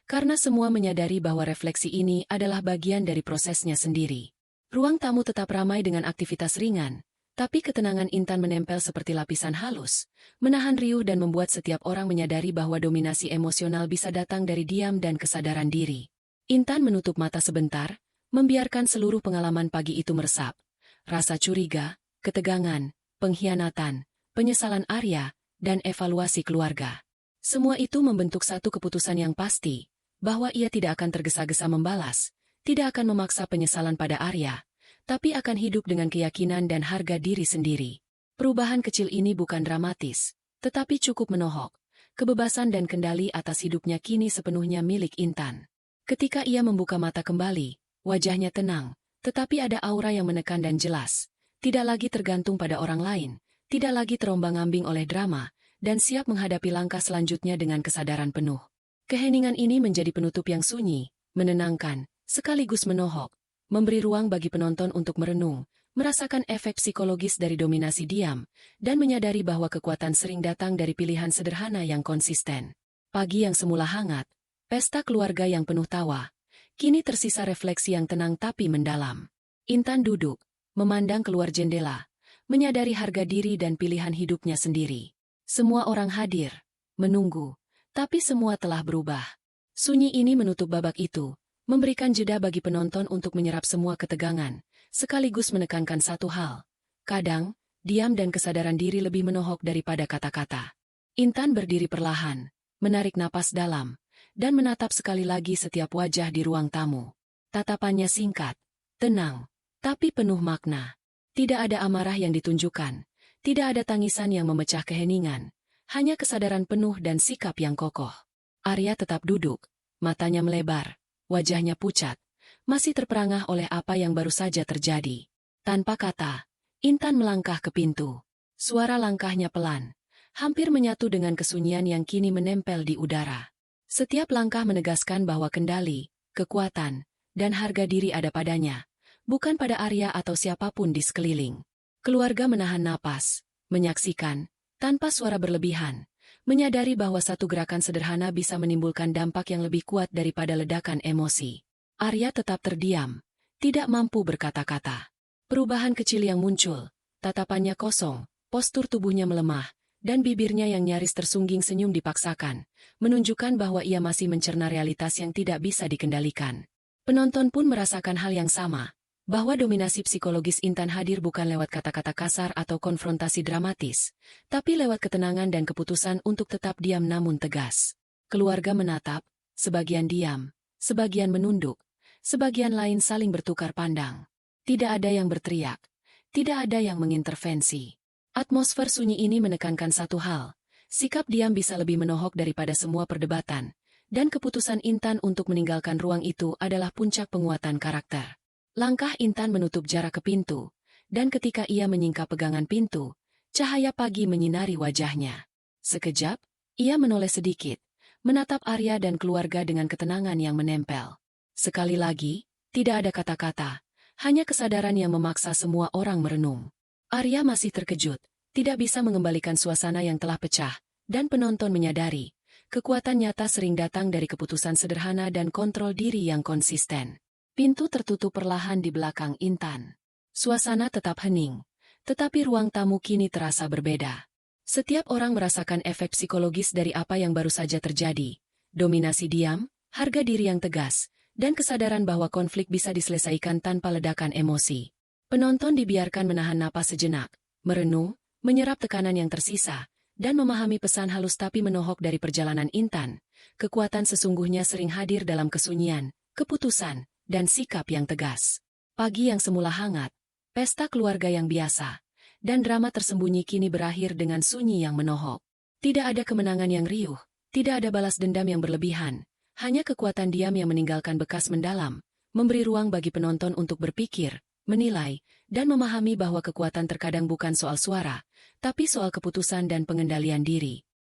karena semua menyadari bahwa refleksi ini adalah bagian dari prosesnya sendiri. Ruang tamu tetap ramai dengan aktivitas ringan, tapi ketenangan Intan menempel seperti lapisan halus, menahan riuh dan membuat setiap orang menyadari bahwa dominasi emosional bisa datang dari diam dan kesadaran diri. Intan menutup mata sebentar, membiarkan seluruh pengalaman pagi itu meresap. Rasa curiga, ketegangan, pengkhianatan, penyesalan Arya, dan evaluasi keluarga. Semua itu membentuk satu keputusan yang pasti, bahwa ia tidak akan tergesa-gesa membalas, tidak akan memaksa penyesalan pada Arya, tapi akan hidup dengan keyakinan dan harga diri sendiri. Perubahan kecil ini bukan dramatis, tetapi cukup menohok. Kebebasan dan kendali atas hidupnya kini sepenuhnya milik Intan. Ketika ia membuka mata kembali, wajahnya tenang, tetapi ada aura yang menekan dan jelas. Tidak lagi tergantung pada orang lain, tidak lagi terombang-ambing oleh drama, dan siap menghadapi langkah selanjutnya dengan kesadaran penuh. Keheningan ini menjadi penutup yang sunyi, menenangkan, sekaligus menohok, memberi ruang bagi penonton untuk merenung, merasakan efek psikologis dari dominasi diam, dan menyadari bahwa kekuatan sering datang dari pilihan sederhana yang konsisten. Pagi yang semula hangat, pesta keluarga yang penuh tawa, kini tersisa refleksi yang tenang tapi mendalam. Intan duduk, memandang keluar jendela, menyadari harga diri dan pilihan hidupnya sendiri. Semua orang hadir, menunggu, tapi semua telah berubah. Sunyi ini menutup babak itu, memberikan jeda bagi penonton untuk menyerap semua ketegangan, sekaligus menekankan satu hal. Kadang, diam dan kesadaran diri lebih menohok daripada kata-kata. Intan berdiri perlahan, menarik napas dalam, dan menatap sekali lagi setiap wajah di ruang tamu. Tatapannya singkat, tenang, tapi penuh makna. Tidak ada amarah yang ditunjukkan. Tidak ada tangisan yang memecah keheningan, hanya kesadaran penuh dan sikap yang kokoh. Arya tetap duduk, matanya melebar, wajahnya pucat, masih terperangah oleh apa yang baru saja terjadi. Tanpa kata, Intan melangkah ke pintu. Suara langkahnya pelan, hampir menyatu dengan kesunyian yang kini menempel di udara. Setiap langkah menegaskan bahwa kendali, kekuatan, dan harga diri ada padanya, bukan pada Arya atau siapapun di sekeliling. Keluarga menahan napas, menyaksikan, tanpa suara berlebihan, menyadari bahwa satu gerakan sederhana bisa menimbulkan dampak yang lebih kuat daripada ledakan emosi. Arya tetap terdiam, tidak mampu berkata-kata. Perubahan kecil yang muncul, tatapannya kosong, postur tubuhnya melemah, dan bibirnya yang nyaris tersungging senyum dipaksakan, menunjukkan bahwa ia masih mencerna realitas yang tidak bisa dikendalikan. Penonton pun merasakan hal yang sama, bahwa dominasi psikologis Intan hadir bukan lewat kata-kata kasar atau konfrontasi dramatis, tapi lewat ketenangan dan keputusan untuk tetap diam namun tegas. Keluarga menatap, sebagian diam, sebagian menunduk, sebagian lain saling bertukar pandang. Tidak ada yang berteriak, tidak ada yang mengintervensi. Atmosfer sunyi ini menekankan satu hal, sikap diam bisa lebih menohok daripada semua perdebatan, dan keputusan Intan untuk meninggalkan ruang itu adalah puncak penguatan karakter. Langkah Intan menutup jarak ke pintu, dan ketika ia menyingkap pegangan pintu, cahaya pagi menyinari wajahnya. Sekejap, ia menoleh sedikit, menatap Arya dan keluarga dengan ketenangan yang menempel. Sekali lagi, tidak ada kata-kata, hanya kesadaran yang memaksa semua orang merenung. Arya masih terkejut, tidak bisa mengembalikan suasana yang telah pecah, dan penonton menyadari, kekuatan nyata sering datang dari keputusan sederhana dan kontrol diri yang konsisten. Pintu tertutup perlahan di belakang Intan. Suasana tetap hening, tetapi ruang tamu kini terasa berbeda. Setiap orang merasakan efek psikologis dari apa yang baru saja terjadi. Dominasi diam, harga diri yang tegas, dan kesadaran bahwa konflik bisa diselesaikan tanpa ledakan emosi. Penonton dibiarkan menahan napas sejenak, merenung, menyerap tekanan yang tersisa, dan memahami pesan halus tapi menohok dari perjalanan Intan. Kekuatan sesungguhnya sering hadir dalam kesunyian, keputusan, dan sikap yang tegas. Pagi yang semula hangat, pesta keluarga yang biasa, dan drama tersembunyi kini berakhir dengan sunyi yang menohok. Tidak ada kemenangan yang riuh, tidak ada balas dendam yang berlebihan, hanya kekuatan diam yang meninggalkan bekas mendalam, memberi ruang bagi penonton untuk berpikir, menilai, dan memahami bahwa kekuatan terkadang bukan soal suara, tapi soal keputusan dan pengendalian diri.